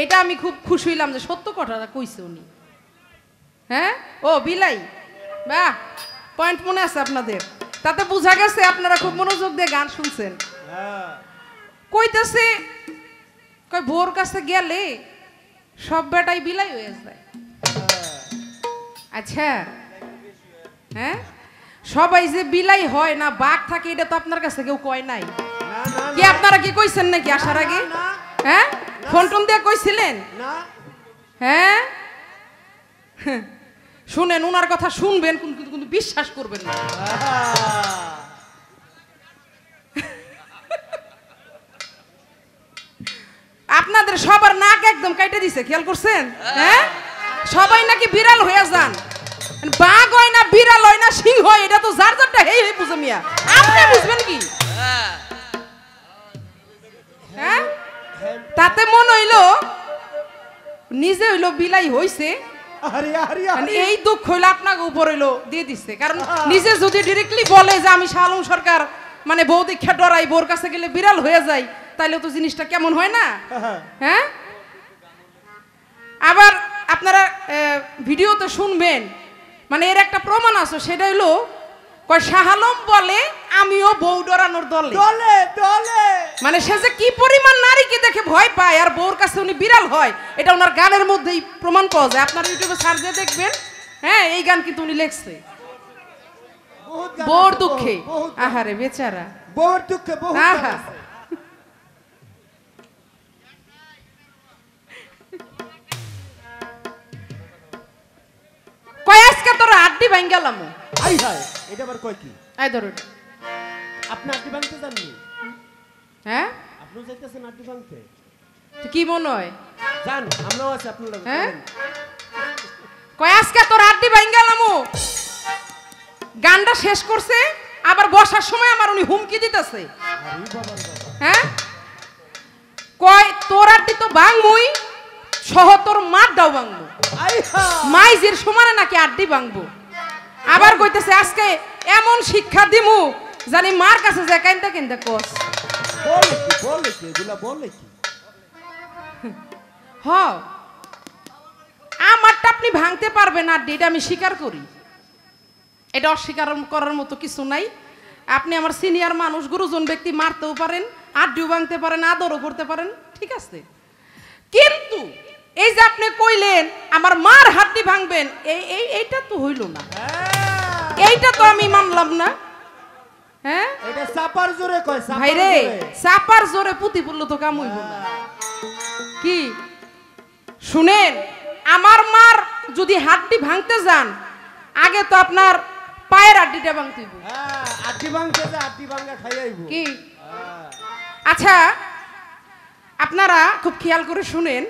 এটা আমি খুব খুশি হইলাম যে সত্য কথাটা কইছে উনি। হ্যাঁ ও বিলাই, বাহ, পয়েন্ট মনে আছে আপনাদের। তাতে বোঝা গেছে আপনারা খুব মনোযোগ দিয়ে গান শুনছেন। হ্যাঁ কইতেছে কই ভোর কাছে গেলে সব বেটাই বিলাই হয়ে যায়। আচ্ছা, হ্যাঁ, সবাই যে বিলাই হয় না বাঘ থাকে এটা তো আপনার কাছে কেউ কয় নাই। না না কি আপনারা কি কইছেন নাকি আসার আগে? না, হ্যাঁ, ফোন টোন দিয়ে কইছিলেন? না হ্যাঁ, শুনেন, উনার কথা শুনবেন কিন্তু বিশ্বাস করবেন না। আপনাদের সবার নাক একদম কাইটে দিছে, খেয়াল করছেন? হ্যাঁ, সবাই নাকি বিড়াল হয়ে যান। বাঘ হয় না, বিড়াল হয় না, সিংহ হয়, এটা তো যার যারটা হেই হেই বুঝে মিয়া। আপনি বুঝবেন কি? হ্যাঁ, তাতে মন হইলো নিজে হইলো বিলাই হইছে, আরে আরে মানে এই দুঃখ হইলো আপনাকে উপর হইলো দিয়ে দিচ্ছে। কারণ নিজে যদি ডিরেক্টলি বলে যে আমি শালম সরকার মানে বউ দীক্ষা ডরাই, বোর কাছে গেলে বিড়াল হয়ে যায়, তাইলে তো জিনিসটা কেমন হয় না? হ্যাঁ, আবার আপনারা ভিডিওতে শুনবেন, মানে এর একটা প্রমাণ আছে, সেটা হইলো কয় শাহ আলম বলে আমিও বউ ডরানোর দলে। দলে দলে মানে সে যে কি পরিমাণ নারীকে দেখে ভয় পায় আর বউর কাছে উনি বিড়াল হয়, এটা ওনার গানের মধ্যেই প্রমাণ পাওয়া যায়। আপনারা ইউটিউবে সার্চ দিয়ে দেখবেন। হ্যাঁ, এই গান কিন্তু উনি লিখছে বহুত গান বউর আছে, দুঃখে। বহুত গান। আহারে বেচারা, বউর দুঃখে বহুত গান আহা। আছে। কয় আজকে তোর আড্ডি ভাঙ গেলাম। আই হায়, এটা আবার কয় কি? আই ধরুন, আপনি আড্ডি ভাঙতে জাননি? হ্যাঁ, আপনিও যাইতেছেন আড্ডি ভাঙতে? তো কি মনে হয়? জান, আমরাও আছি আপনার লগে, হ্যাঁ? চলেন। কয় আজকে তোর আড্ডি ভাঙ গেলাম। গানটা শেষ করছে, আবার বসার সময় আমার উনি হুমকি দিতেছে। আরে বাবার বাবা। হ্যাঁ, কয় তোর আড্ডি তো ভাঙমুই, সহ তোর মারটাও ভাঙবো। আই হায়। মাইজের সমানে নাকি আড্ডি ভাঙবো। আবার কইতেছে আজকে এমন শিক্ষা দিমু জানি মার কাছে যে কাইন্দা কাইন্দা কস। বলে কি এগুলা বলে কি? হ, আমারটা আপনি ভাঙতে পারবেন আড্ডি, এটা আমি স্বীকার করি, এটা অস্বীকার করার মতো কিছু নাই। আপনি আমার সিনিয়র মানুষ, গুরুজন ব্যক্তি, মারতেও পারেন, আড্ডিও ভাঙতে পারেন, আদরও করতে পারেন, ঠিক আছে। কিন্তু এই যে আপনি কইলেন আমার মার হাড্ডি ভাঙবেন, এইটা তো হইল না, এইটা তো আমি মানলাম না। হ্যাঁ, এটা চাপার জোরে কয়, চাপার ভাই রে, জোরে। চাপার জোরে পুঁতি পড়লো তো কাম হইব না। কি শুনেন, আমার মার যদি হাড্ডি ভাঙতে যান, আগে তো আপনার পায়ের হাড্ডিটা ভাঙতে হইব। হ্যাঁ, আড্ডি ভাঙতে যা, আড্ডি ভাঙা খাইয়াইব। কি হ্যাঁ। আচ্ছা, আপনারা খুব খেয়াল করে শুনেন,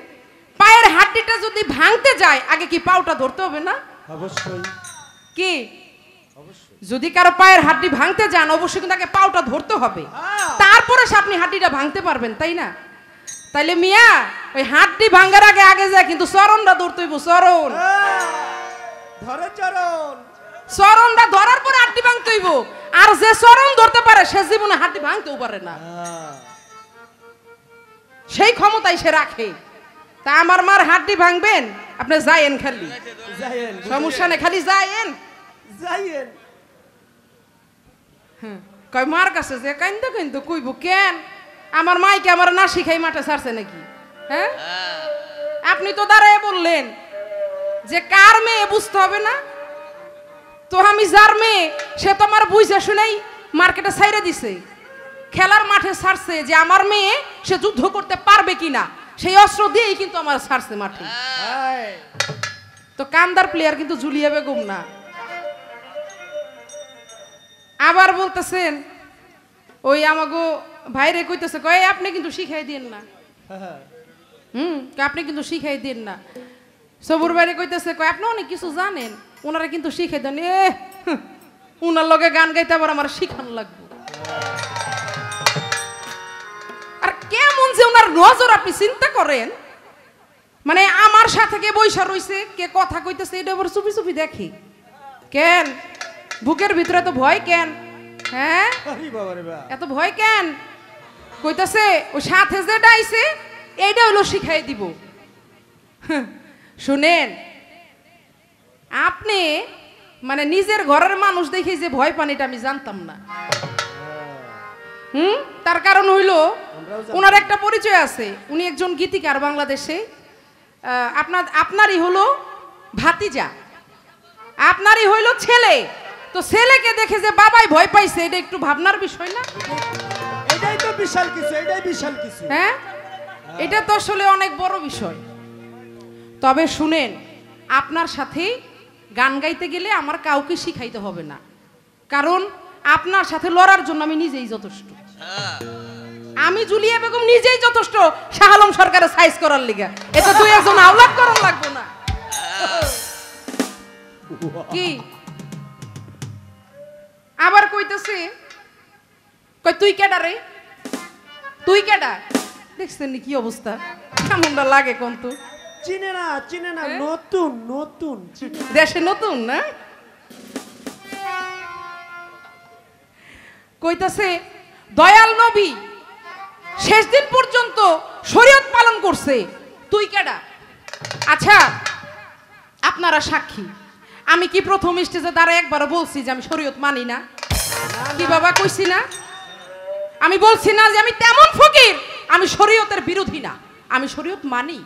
পায়ের হাড্ডিটা যদি ভাঙতে যায় আগে কি পাউটা ধরতে হবে না? অবশ্যই কি অবশ্যই। যদি কারো পায়ের হাড্ডি ভাঙতে যান অবশ্যই কিন্তু আগে পাউটা ধরতে হবে, হ্যাঁ। তারপরে সে আপনি হাড্ডিটা ভাঙতে পারবেন, তাই না? তাইলে মিয়া ওই হাড্ডি ভাঙার আগে আগে যায় কিন্তু চরণটা ধরতে হইব, চরণ। ধরে চরণ। চরণটা ধরার পরে হাড্ডি ভাঙতে হইব। আর যে চরণ ধরতে পারে সে জীবনে হাড্ডি ভাঙতেও পারে না, সেই ক্ষমতাই সে রাখে। তা আমার মার হাড্ডি ভাঙবেন, আপনি যায়েন, খালি যাইয়েন, সমস্যা নেই, খালি যায়েন। যাইয়েন। কয় মার কাছে যে কাইন্দা কাইন্দা কইব কেন? আমার মাইকে আমার না শিখাই মাঠে ছাড়ছে নাকি? হ্যাঁ, আপনি তো দাঁড়ায় বললেন যে কার মেয়ে বুঝতে হবে না, তো আমি যার মেয়ে সে তো আমার বুঝে শুনেই মার্কেটে ছাইরে দিছে, খেলার মাঠে ছাড়ছে যে আমার মেয়ে সে যুদ্ধ করতে পারবে কিনা সেই অস্ত্র দিয়েই কিন্তু আমার ছাড়ছে মাঠে। হায়। তো কান্দার প্লেয়ার কিন্তু জুলিয়া বেগম না। আবার বলতেছেন ওই আমাগো ভাইরে কইতেছে কয় আপনি কিন্তু শিখাই দেন না, আপনি কিন্তু শিখাই দেন না। সবুর বাইরে কইতেছে কয় আপনি অনেক কিছু জানেন, ওনারা কিন্তু শিখে দেন উনার লগে গান গাইতে আবার আমার শিখানো লাগবে। আর কেমন যে ওনার নজর আপনি চিন্তা করেন, মানে আমার সাথে কে বৈশা রইছে, কে কথা কইতেছে এটা আবার চুপি চুপি দেখি কেন? বুকের ভিতরে তো ভয় কেন? হ্যাঁ এত ভয় কেন? কইতাছে ও সাথে যেটা আইছে এইটা হইলো শিখাই দিব। শুনেন, আপনি মানে নিজের ঘরের মানুষ দেখে যে ভয় পান এটা আমি জানতাম না। তার কারণ হইলো ওনার একটা পরিচয় আছে, উনি একজন গীতিকার বাংলাদেশে। আপনারই হলো ভাতিজা, আপনারই হইলো ছেলে, তো ছেলেকে দেখে যে বাবাই ভয় পাইছে এটা একটু ভাবনার বিষয় না? এটাই তো বিশাল কিছু, এটাই বিশাল কিছু। হ্যাঁ, এটা তো আসলে অনেক বড় বিষয়। তবে শুনেন, আপনার সাথে গান গাইতে গেলে আমার কাউকে শিখাইতে হবে না, কারণ আপনার সাথে লড়ার জন্য আমি নিজেই যথেষ্ট। আমি জুলিয়া বেগম নিজেই যথেষ্ট শাহ আলম সরকারের সাইজ করার লিগা, এটা দুই একজন আওলাদ করার লাগবে না। কি আবার কইতেছে, কই তুই কেডা রে, তুই কেডা? দেখছেন কি অবস্থা, কেমনটা লাগে কোন? তো চিনে না, নতুন নতুন দেশে নতুন না। কইতাছে দয়াল নবী শেষ দিন পর্যন্ত শরীয়ত পালন করছে, তুই কেডা? আচ্ছা আপনারা সাক্ষী, আমি কি প্রথম স্টেজে দাঁড়ায় একবারও বলছি যে আমি শরীয়ত মানি না? কি বাবা কইছি না? আমি বলছি না যে আমি তেমন ফকির, আমি শরীয়তের বিরোধী না, আমি শরীয়ত মানি।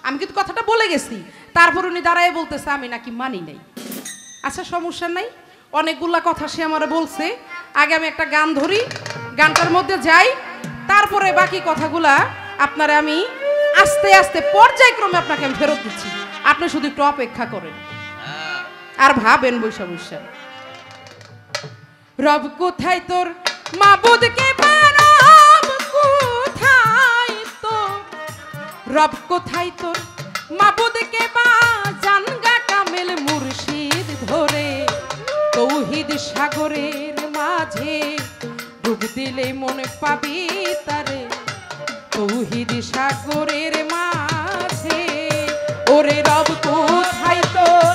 আমি কিন্তু কথাটা বলে গেছি, তারপর উনি দাঁড়ায় বলতেছে আমি নাকি মানি নাই। আচ্ছা সমস্যা নাই, অনেকগুলা কথা সে আমার বলছে। আগে আমি একটা গান ধরি, গানটার মধ্যে যাই, তারপরে বাকি কথাগুলা আপনারা আমি আস্তে আস্তে পর্যায়ক্রমে আপনাকে আমি ফেরত দিচ্ছি। আপনি শুধু একটু অপেক্ষা করেন আর ভাবেন বৈশা বৈশা। রব কোথায় তোর মাবুদকে রব কোথায় তোর, রব কোথায় তোর মাবুদকে বা জানগা কামেল মুর্শিদ ধরে তৌহিদ সাগরের মাঝে ডুব দিলে মনে পাবি তারে, তৌহিদ সাগরের মাঝে। ওরে রব কোথায় তোর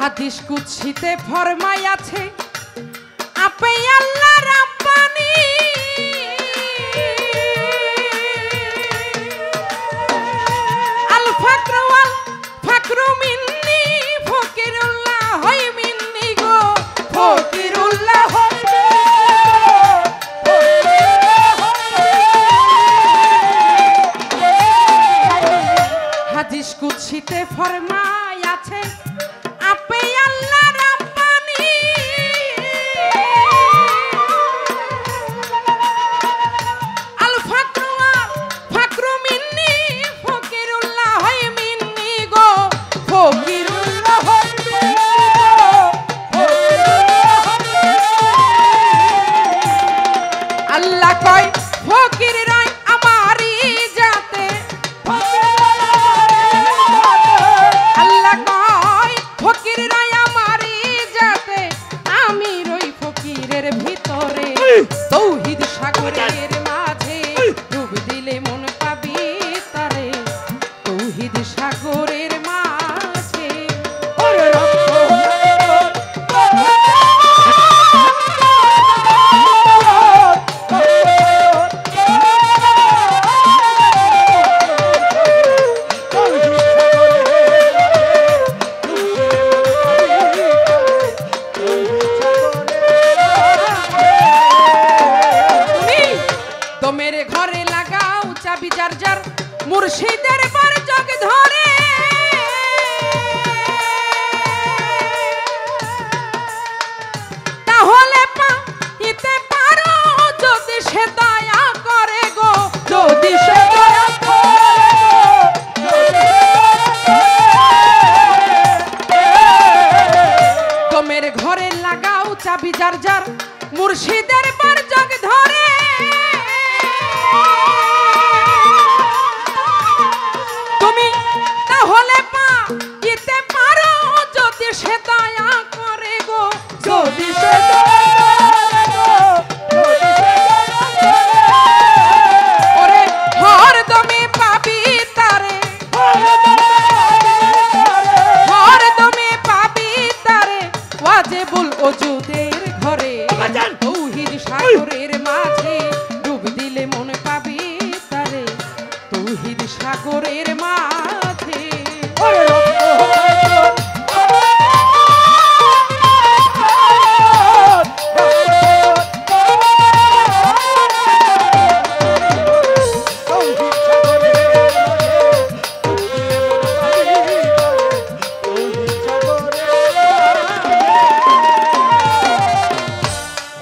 হাদিস কুদসিতে ফরমাই আছে, আপে আল্লাহ রাব্বানি আল ফাকরু ওয়াল ফাকরু মিন্নি ফকিরুল্লাহ হয় মিন্নি গো, ফকিরুল্লাহ হয়। হাদিস কুদসিতে ফরমাই আছে, আপে আল্লাহ রাব্বানি আল ফাকরু ওয়াল ফাকরু মিন্নি ফকিরুল্লাহ হয় মিন্নি গো, ফকিরুল্লাহ হয় মিন্নি গো। আল্লাহ কয় ফকির রাই আমারই যাতে, আল্লাহ কয় ফকির রাই আমারই যাতে, আমি রই ফকিরের ভিতরে তৌহিদ সাগরের মাঝে ডুব দিলে মন পাবি তারে, তৌহিদ সাগরের মাঝে। ওরে তো মেরে ঘরে লাগাও চাবি যার যার মুর্শিদের বার জগ ধরে, তাহলে পাইতে পারো যদি সে দয়া করে গো, সাগরের মাঝে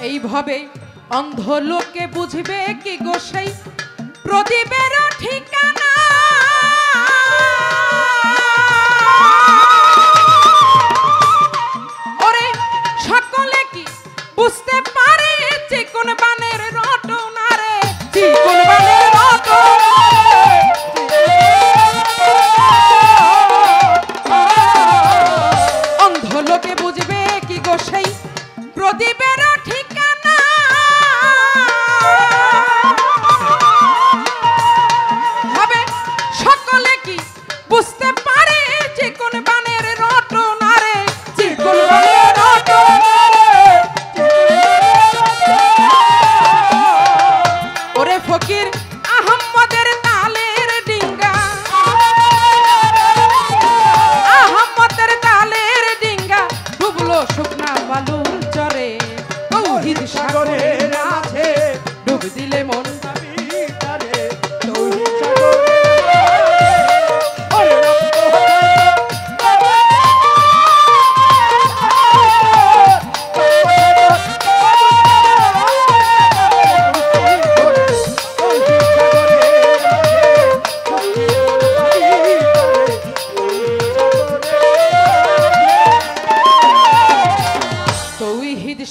এইভাবে অন্ধ লোকে বুঝবে কি গোসাই প্রদীপের ঠিকানা। ওরে সকলে কি বুঝতে পারে যে কোন বানের রটনা রে, যে কোন বানের রটনা। অন্ধ লোকে বুঝবে কি গোসাই প্রদীপের ঠিকানা। ভাবে সকলে কি বুঝতে পারে যে কোন বানের রটনা রে, যে কোন বানের রটনা রে। ওরে ফকির আহম্মদের তালের ডিঙ্গা, আহম্মদের তালের ডিঙ্গা ডুবলো শুকনা বালুর চরে। তৌহিদ সাগরের মাঝে ডুব দিলে মন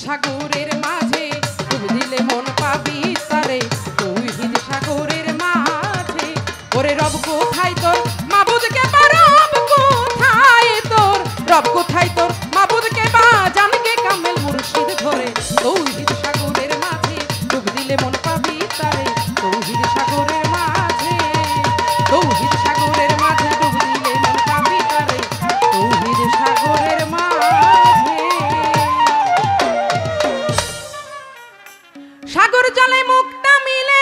সাগরের মাঝে ডুব দিলে মন পাবি তারে। তৌহিদ সাগরের মাঝে ওরে রব কোথায় তোর মাবুদকে পা, রব কোথায় তোর, রব কোথায় তোর মাবুদকে পা, জানকে কামেল মুর্শিদ ধরে। তৌহিদ সাগরের মাঝে ডুব দিলে মন পাবি তারে। তৌহিদ সাগরের মাঝে, তৌহিদ সাগরের মাঝে ডুব দিলে মন পাবি তারে। তৌহিদ সাগরের মাঝে সাগর জলে মুক্তা মিলে,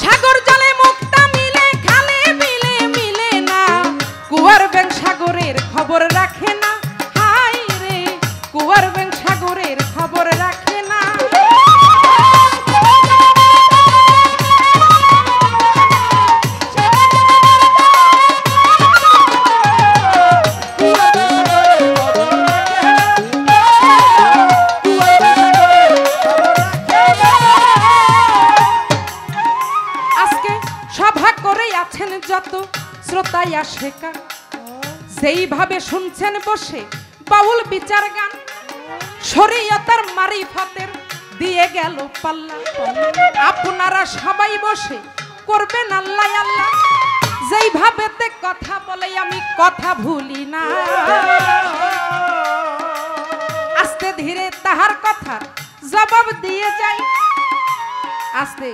সাগর জলে মুক্তা মিলে, খালে মিলে মিলে না। কুয়ার ব্যাং সাগরের খবর রাখে না, হাই রে কুয়ার ব্যাং সাগরের খবর রাখে না। যত শ্রোতাই আসে কান, সেইভাবে শুনছেন বসে বাউল বিচার গান। শরীয়তের মারিফতের দিয়ে গেল পাল্লা, আপনারা সবাই বসে করবেন আল্লাহ আল্লাহ। যেইভাবে তে কথা বলে আমি কথা ভুলি না, আস্তে ধীরে তাহার কথা জবাব দিয়ে যাই। আস্তে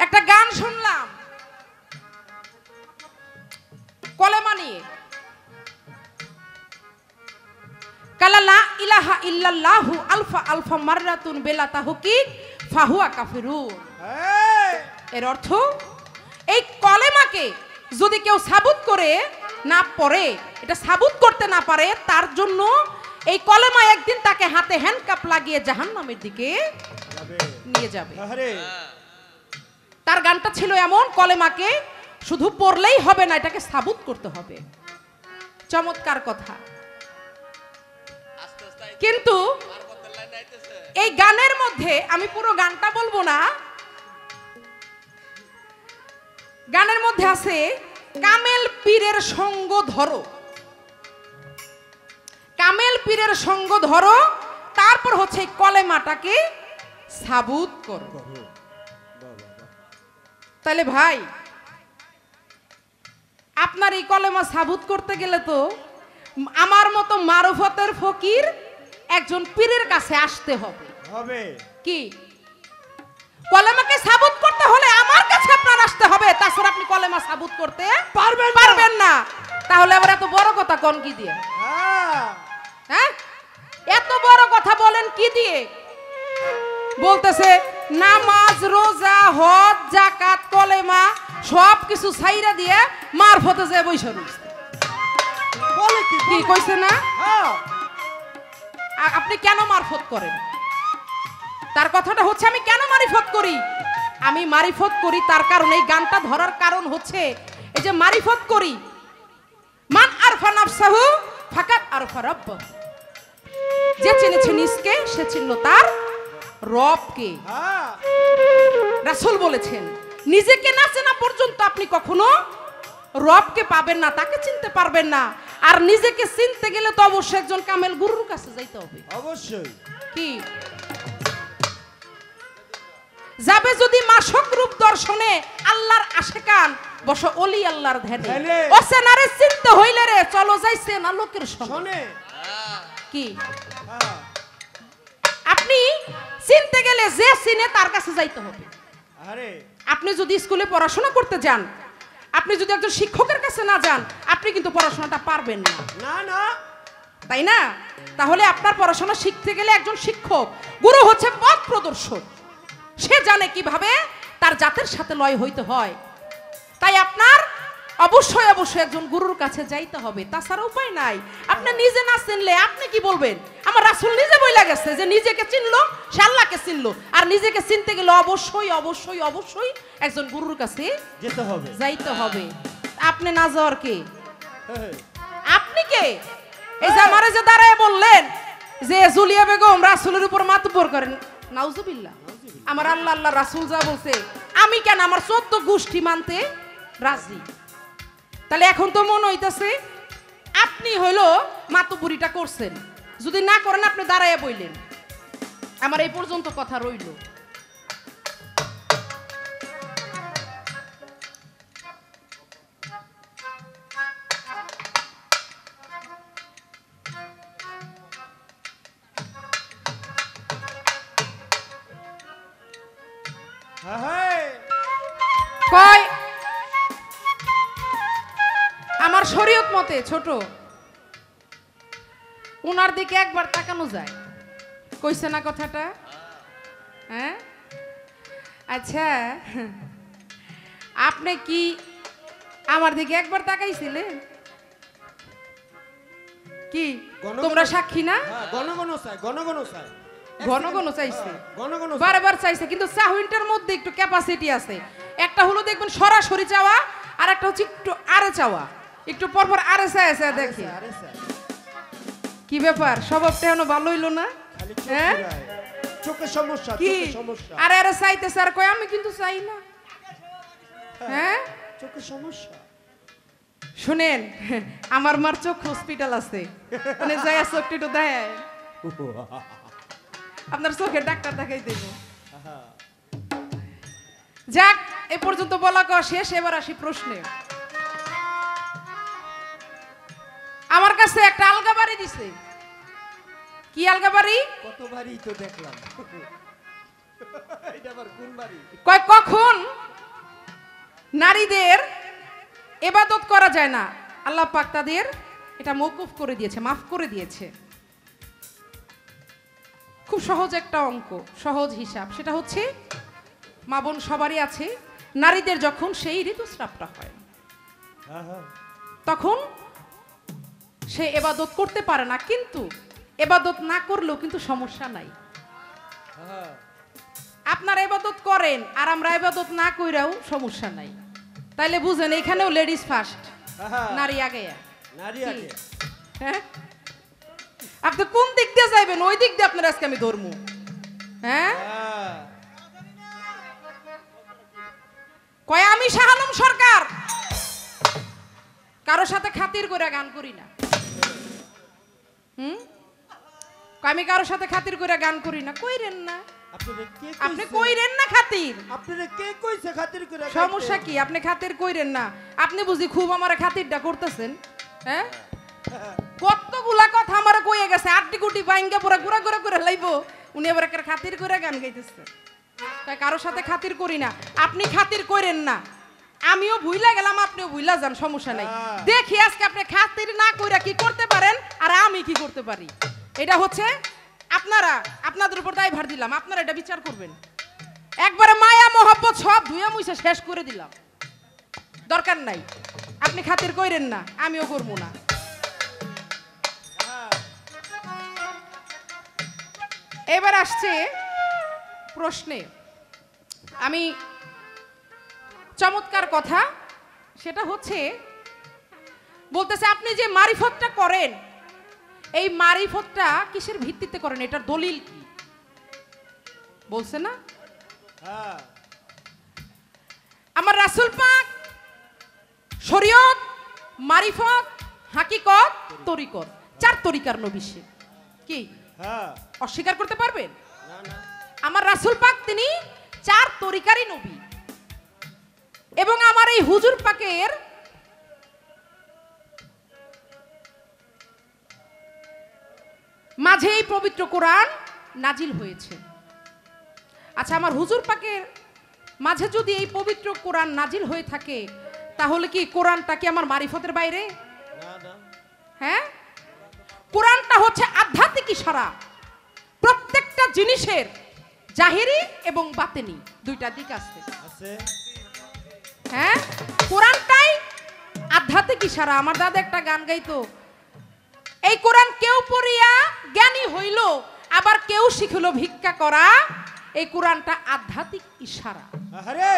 একটা গান শুনলাম কলেমা নিয়ে, কালা লা ইলাহা ইল্লাল্লাহু আলফা আলফা মাররাতুন বিলা তাহকিক ফাহুয়া কাফিরুন। এর অর্থ এই কলেমাকে যদি কেউ সাবুত করে না পড়ে, এটা সাবুত করতে না পারে, তার জন্য এই কলেমা একদিন তাকে হাতে হ্যান্ডকাপ লাগিয়ে জাহান্নামের দিকে নিয়ে যাবে। তার গানটা ছিল এমন, কলেমাকে শুধু পড়লেই হবে না, এটাকে সাবুত করতে হবে। চমৎকার কথা। কিন্তু এই গানের মধ্যে আমি পুরো গানটা বলবো না, গানের মধ্যে আছে কামেল পীরের সঙ্গ ধরো, কামেল পীরের সঙ্গ ধরো, তারপর হচ্ছে কলেমাটাকে সাবুত করো। তাহলে ভাই আপনার এই কলেমা সাবুত করতে গেলে তো আমার মতো মারুফতের ফকির একজন পীরের কাছে আসতে হবে। কি কলেমাকে সাবুত করতে হলে আমার কাছে আপনার আসতে হবে, তাছাড়া আপনি কলেমা সাবুত করতে পারবেন না। তাহলে আবার এত বড় কথা কোন কি দিয়ে? হ্যাঁ, এত বড় কথা বলেন কি দিয়ে? বলতেছে নামাজ রোজা হজ জাকাত কলেমা মা সব কিছু ছাইরা দিয়ে মার ফতে যায় বৈশা রইছে। বলে কি কি কইছে না? হ্যাঁ আপনি কেন মারফত করেন? তার কথাটা হচ্ছে আমি কেন মারিফত করি? আমি মারিফত করি তার কারণ, এই গানটা ধরার কারণ হচ্ছে এই যে মারিফত করি, মান আরফা নাফসাহু ফাকাত আরফা রাব্বাহু, যে চিনেছে নিজকে সে চিনল তার রবকে। হ্যাঁ রাসূল বলেছেন নিজেকে না চেনা পর্যন্ত আপনি কখনো রবকে পাবেন না, তাকে চিনতে পারবেন না। আর নিজেকে চিনতে গেলে তো অবশ্যই একজন কামেল গুরুর কাছে যাইতে হবে। অবশ্যই। কি যাবে যদি মাসক রূপ দর্শনে, আল্লাহর আশিকান বসো অলি আল্লাহর ধ্যানে। ধ্যানে। ও সেনারে চিনতে হইলে রে চলো যাইছে না লোকের সঙ্গে। শোনে কি হ্যাঁ আপনি চিনতে গেলে যে চিনে তার কাছে যাইতে হবে। আরে আপনি যদি স্কুলে পড়াশোনা করতে যান, আপনি যদি একজন শিক্ষকের কাছে না যান, আপনি কিন্তু পড়াশোনাটা পারবেন না, না না তাই না? তাহলে আপনার পড়াশোনা শিখতে গেলে একজন শিক্ষক, গুরু হচ্ছে পথ প্রদর্শক। সে জানে কিভাবে তার জাতের সাথে লয় হইতে হয়। তাই আপনার অবশ্যই অবশ্যই একজন গুরুর কাছে যাইতে হবে, তাছাড়া উপায় নাই। আপনি নিজে না চিনলে আপনি কি বলবেন? আমার রাসূল নিজে বইলা গেছে যে নিজেকে চিনলো সে আল্লাহকে চিনলো। আর নিজেকে চিনতে গেলে অবশ্যই অবশ্যই অবশ্যই একজন গুরুর কাছে যেতে হবে। যাইতে হবে। আপনি না যাওয়ার কে? হ্যাঁ, আপনি কে? এই যে আমারে যে দাঁড়ায় বললেন যে জুলিয়া বেগম রাসূলের উপর মাতব্বর করেন, নাউজুবিল্লাহ। আমার আল্লাহ আল্লাহ রাসূল যা বলছে আমি কেন আমার 14 গোষ্ঠী মানতে রাজি। তাহলে এখন তো মনে হইতাছে আপনি হইলো মাতব্বরিটা করছেন। যদি না করেন আপনি দাঁড়ায় বইলেন। আমার এই পর্যন্ত কথা রইল। হ্যাঁ কয় আমার শরীয়ত মতে ছোট উনার দিকে একবার তাকানো যায়। কইছে না কথাটা? হ্যাঁ আচ্ছা, আপনি কি আমার দিকে একবার তাকাইছিলেন? কি তোমরা সাক্ষী না? হ্যাঁ ঘন ঘন চাই, ঘন ঘন চাই, ঘন ঘন চাইছে, ঘন ঘন চাই। বারবার চাইছে, কিন্তু চাহুইনটার মধ্যে একটু ক্যাপাসিটি আছে। একটা হলো দেখবেন সরাসরি চাওয়া, আর একটা হচ্ছে একটু আরে চাওয়া, একটু পরপর আরে চাইছে। দেখি আরে স্যার কি ব্যাপার, স্বভাবটা এখনো ভালো হইলো না? খালি চোখ হ্যাঁ ঘুরায়। চোখের সমস্যা, কি চোখের সমস্যা, আরে আরে চাইতে স্যার কয় আমি কিন্তু চাই না। হ্যাঁ চোখের সমস্যা। শুনেন, আমার মার চোখ হসপিটাল আছে, মানে যাই চোখটা একটু দেয়, আপনার চোখের ডাক্তার দেখাই দেব। যাক, এ পর্যন্ত বলা কওয়া শেষ। এবার আসি প্রশ্নে। আমার কাছে একটা আলগা বাড়ি দিছে। কি আলগা বাড়ি? কতবারই তো দেখলাম। এটা আবার কোন বাড়ি? কয় কখন নারীদের ইবাদত করা যায় না, আল্লাহ পাক তাদের এটা মওকুফ করে দিয়েছে, মাফ করে দিয়েছে। খুব সহজ একটা অঙ্ক, সহজ হিসাব। সেটা হচ্ছে মা বোন সবারই আছে, নারীদের যখন সেই ঋতুস্রাবটা হয় হ্যাঁ হ্যাঁ তখন সে ইবাদত করতে পারে না, কিন্তু ইবাদত না করলেও কিন্তু সমস্যা নাই। হ্যাঁ আপনারা ইবাদত করেন আর আমরা ইবাদত না কইরাও সমস্যা নাই। তাইলে বুঝেন এখানেও লেডিস ফার্স্ট, হ্যাঁ, নারী আগে। নারী কি? আগে। হ্যাঁ, আপনি কোন দিক দিয়ে যাইবেন ওই দিক দিয়ে আপনার আজকে আমি ধরমু। হ্যাঁ, হ্যাঁ কয় আমি শাহ আলম সরকার কারোর সাথে খাতির করে গান করি না। কয় আমি কারোর সাথে খাতির করে গান করি না। কইরেন না, আপনি কইরেন না খাতির। আপনারা কে কইছে খাতির করে? সমস্যা কি? আপনি খাতির কইরেন না, আপনি বুঝি খুব আমারে খাতিরটা করতেছেন। হ্যাঁ, কতগুলা কথা আমারে কইয়ে গেছে, আটটি গুটি বাইঙ্গা পুরা গুড়া গুড়া করে লাইবো, উনি আবার একটা খাতির করে গান গাইতেছে। তাই কারোর সাথে খাতির করি না, আপনি খাতির কইরেন না। আমিও ভুইলা গেলাম, আপনিও ভুইলা যান, সমস্যা নাই। দেখি আজকে আপনি খাতির না কইরা কি করতে পারেন আর আমি কি করতে পারি। এটা হচ্ছে আপনারা, আপনাদের উপর দায়ভার দিলাম, আপনারা এটা বিচার করবেন। একবারে মায়া মোহাব্বত সব ধুয়ে মুছে শেষ করে দিলাম, দরকার নাই, আপনি খাতির কইরেন না, আমিও করবো না। এবার আসছে প্রশ্নে, আমি চমৎকার কথা, সেটা হচ্ছে বলতেছে আপনি যে মারিফতটা করেন, এই মারিফতটা কিসের ভিত্তিতে করেন, এটার দলিল কি বলছে না? হ্যাঁ আমার রাসূল পাক শরীয়ত, মারিফত, হাকিকত, তরিকত, 4 তরিকার নবী সে কি হ্যাঁ অস্বীকার করতে পারবেন? না না আমার রাসূল পাক তিনি 4 তরিকারই নবী, এবং আমার এই হুজুর পাকের মাঝে এই পবিত্র কোরআন নাজিল হয়েছে। আচ্ছা, আমার হুজুর পাকের মাঝে যদি এই পবিত্র কোরআন নাজিল হয়ে থাকে, তাহলে কি কোরআনটা কি আমার মারিফতের বাইরে? না না হ্যাঁ, কোরআনটা হচ্ছে আধ্যাত্মিক ইশারা, প্রত্যেকটা জিনিসের জাহিরি এবং বাতেনি দুইটা দিক আছে। আছে হ্যাঁ, কোরআনটাই আধ্যাত্মিক ইশারা। আমার দাদা একটা গান গাইতো, এই কোরআন কেউ পড়িয়া জ্ঞানী হইল, আবার কেউ শিখিল ভিক্ষা করা, এই কোরআনটা আধ্যাত্মিক ইশারা। আরে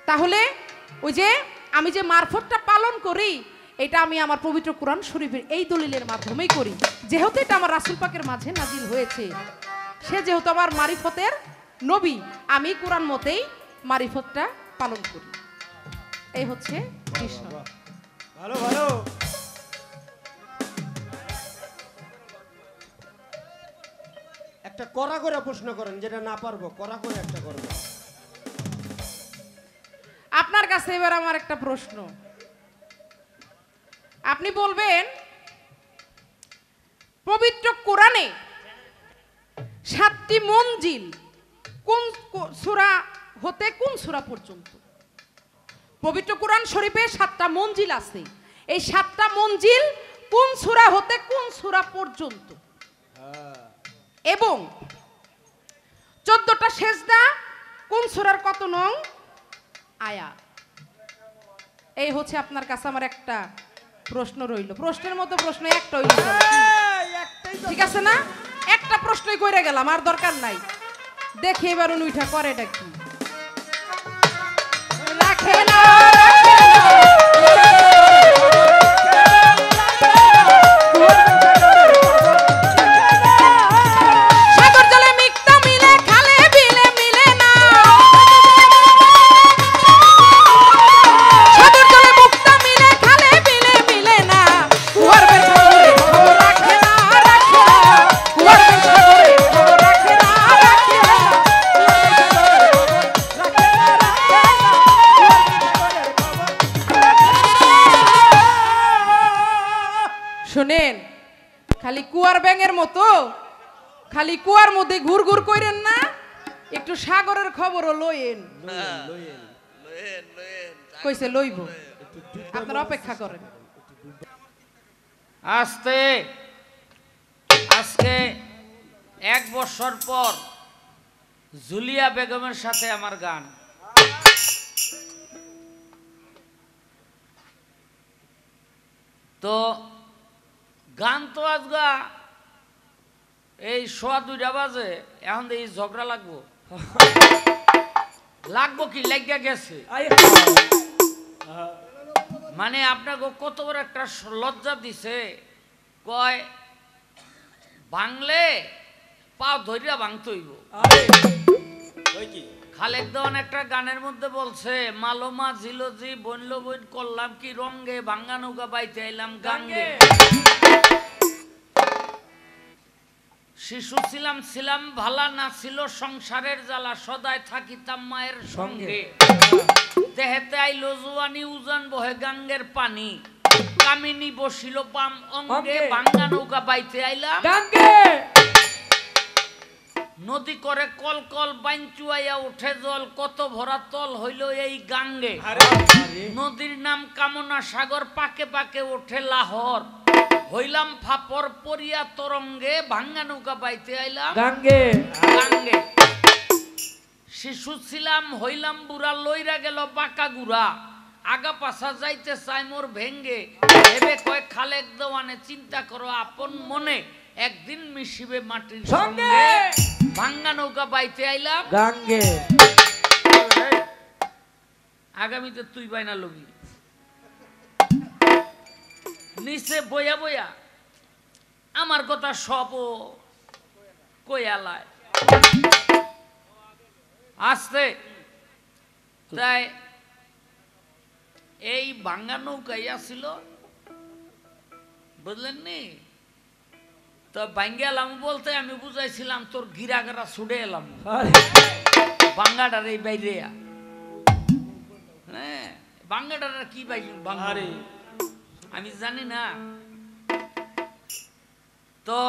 তাহলে ওই যে আমি যে মারফতটা পালন করি, এটা আমি আমার পবিত্র কোরআন শরীফের এই দলিলের মাধ্যমেই করি, যেহেতু এটা আমার রাসূল পাকের মাঝে নাজিল হয়েছে, সে যেহেতু আমার মারিফতের নবী, আমি কোরআন মতেই মারিফতটা পালন করি। এই হচ্ছে বিষয়। ভালো ভালো একটা কড়া করে প্রশ্ন করেন, যেটা না পারবো কড়া করে একটা করবো। আপনার কাছে এবার আমার একটা প্রশ্ন, আপনি বলবেন পবিত্র কোরআনে 7টি মঞ্জিল কোন সূরা হতে কোন সূরা পর্যন্ত? পবিত্র কোরআন শরীফে 7টা মঞ্জিল আছে, এই 7টা মঞ্জিল কোন সূরা হতে কোন সূরা পর্যন্ত? এবং 14টা সেজদা কোন সূরার কত নং আয়াত? এই হচ্ছে আপনার কাছে আমার একটা প্রশ্ন রইল। প্রশ্নের মতো প্রশ্ন একটা হইল, ঠিক আছে না? একটা প্রশ্নই কইরা গেলাম, আর দরকার নাই। দেখি এবার উনি উঠা করে এটা কি রাখে না, সাগর জলে মিক্ত মিলে, খালে বিলে মিলে না, সাগর জলে মুক্ত মিলে, খালে বিলে মিলে না, কুয়ার বের সাগরে খবর রাখে না, রাখে না, কুয়ার বের সাগরে খবর রাখে না, রাখে না, শুনেন, খালি কুয়ার ব্যাঙের মতো খালি কুয়ার মধ্যে ঘুর ঘুর কইরেন না, একটু সাগরের খবরও লইেন। কইছে লইব, আপনারা অপেক্ষা করেন। আজকে 1 বছর পর জুলিয়া বেগমের সাথে আমার গান। তো গান তো আজগা এই 2:15 বাজে, এখন এই ঝগড়া লাগবো লাগবো কি লাগিয়া গেছে, মানে আপনাকে কত বড় একটা লজ্জা দিছে, কয় ভাঙলে পাও ধরিয়া ভাঙতে হইব। খালেক দেওয়ান একটা গানের মধ্যে বলছে, মালোমা জিলোজি বনল বইন করলাম কি রঙ্গে, ভাঙ্গা নৌকা বাইতে আইলাম গাঙ্গে, শিশু ছিলাম ছিলাম ভালা, না ছিল সংসারের জ্বালা, সদায় থাকিতাম মায়ের সঙ্গে, দেহেতে আইলো জুয়ানি উজান বহে গাঙ্গের পানি, কামিনী বসিল পাম অঙ্গে, ভাঙ্গা নৌকা বাইতে আইলাম গাঙ্গে, নদী করে কল কল বাইঞ্চুয়াইয়া উঠে জল, কত ভরা তল হইল এই গাঙ্গে, নদীর নাম কামনা সাগর, পাকে পাকে ওঠে লাহর, হইলাম ফাপর পরিয়া তরঙ্গে, ভাঙ্গা নৌকা বাইতে আইলাম গাঙ্গে গাঙ্গে। শিশু ছিলাম হইলাম বুড়া লইরা গেল বাঁকা গুড়া আগা পাছা যাইতে চাই মোর ভেঙ্গে ভেবে কয় খালেক দেওয়ানে চিন্তা করো আপন মনে একদিন মিশিবে মাটির সঙ্গে ভাঙ্গা নৌকা বাইতে আইলাম গাঙ্গে আগামীতে তুই বাইনা লবি নিচে বইয়া বইয়া আমার কথা সব কয়ালায় আসতে তাই এই ভাঙ্গা নৌকাই আসিল বুঝলেন নি তো ভাঙ্গে এলাম বলতে আমি বুঝাইছিলাম তোর গিরাগারা ছুড়ে এলাম ভাঙ্গাটার এই বাইরে হ্যাঁ ভাঙ্গাটার কি বাইলেন ভাঙ্গারে আমি জানি না তো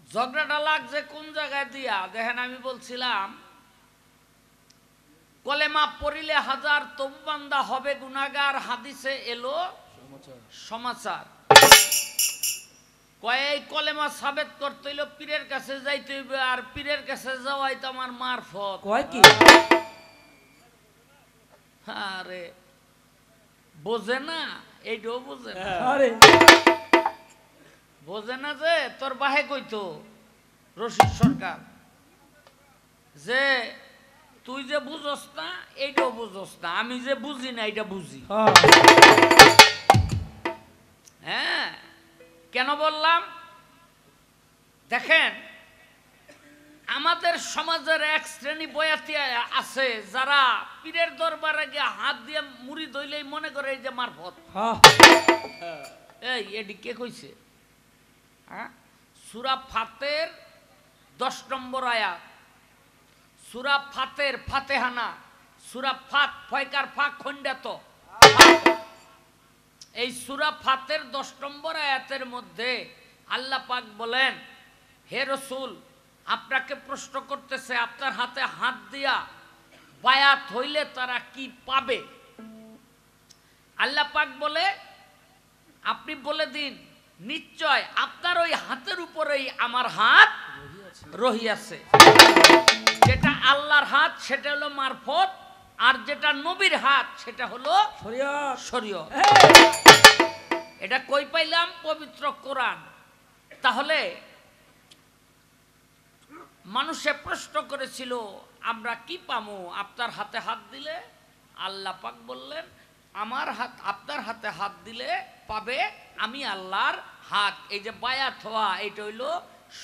ঝগড়াটা লাগছে কোন জায়গায় দিয়া দেখেন আমি বলছিলাম কলেমা পড়িলে হাজার তওবান্দা হবে গুনাহগার হাদিসে এলো সমাচার কয় কলেমা সাবেত করতে হইলো পীরের কাছে যাইতে হইবে আর পীরের কাছে যাওয়াই তো আমার মারফত কয় কি আরে বোঝে না এইটাও বোঝে না আরে বোঝে না যে তোর বাহে কইতো রশিদ সরকার যে তুই যে বুঝস না এইটাও বুঝস না আমি যে বুঝি না এটা বুঝি হ্যাঁ কেন বললাম দেখেন আমাদের সমাজের এক শ্রেণী বয়াতি আছে যারা পীরের দরবারে গিয়ে হাত দিয়ে মুড়ি ধইলেই মনে করে এই যে মারফত এই এটি কে কইছে হ্যাঁ সূরা ফাতের 10 নম্বর আয়াত সূরা ফাতের ফাতেহানা সূরা ফাত ফয়কার ফাক খণ্ডাত এই সূরা ফাতের 10 নম্বর আয়াতের মধ্যে আল্লাহ পাক বলেন হে রাসূল আপনাকে প্রশ্ন করতেছে আপনার হাতে হাত দিয়া বায়াত হইলে তারা কি পাবে আল্লাহ পাক বলে আপনি বলে দিন নিশ্চয় আপনার ওই হাতের উপরেই আমার হাত রহিয়াছে যেটা আল্লাহর হাত সেটা হলো মারফত আর যেটা নবীর হাত সেটা হলো শরীয়ত শরীয়ত এটা কই পাইলাম পবিত্র কোরআন তাহলে মানুষে প্রশ্ন করেছিল আমরা কি পামু আপনার হাতে হাত দিলে আল্লাহ পাক বললেন আমার হাত আপনার হাতে হাত দিলে পাবে আমি আল্লাহর হাত এই যে বায়াত হওয়া এটা হইলো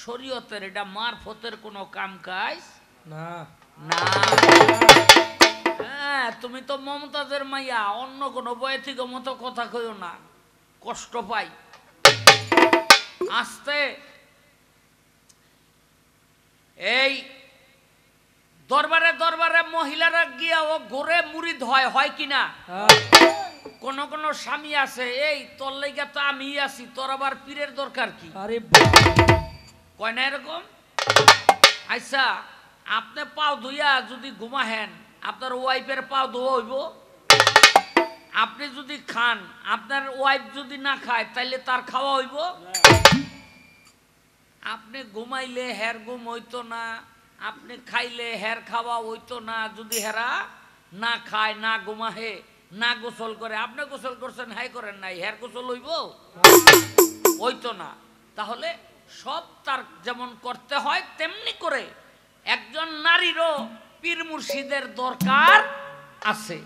শরীয়তের এটা মারফতের কোনো কাম কাজ না না হ্যাঁ তুমি তো মমতাজের মাইয়া অন্য কোনো বয়াতিক মতো কথা কইও না কষ্ট পাই আস্তে এই দরবারে দরবারে মহিলারা গিয়া ও ঘুরে মুরিদ হয় কিনা কোন কোন স্বামী আছে এই তোর লাইগা তো আমি আছি তোর আবার পীরের দরকার কি আরে কয় না এরকম আচ্ছা আপনি পাও ধুইয়া যদি ঘুমাহেন আপনার ওয়াইফের পাও ধোয়া হইব আপনি যদি খান আপনার ওয়াইফ যদি না খায় তাইলে তার খাওয়া হইব আপনি ঘুমাইলে হের ঘুম হইতো না আপনি খাইলে হের খাওয়া হইতো না যদি হেরা না খায় না ঘুমাহে না গোসল করে আপনি গোসল করছেন হাই করেন নাই হের গোসল হইব হইতো না তাহলে সব তার যেমন করতে হয় তেমনি করে একজন নারীরও পীর মুর্শিদের দরকার আছে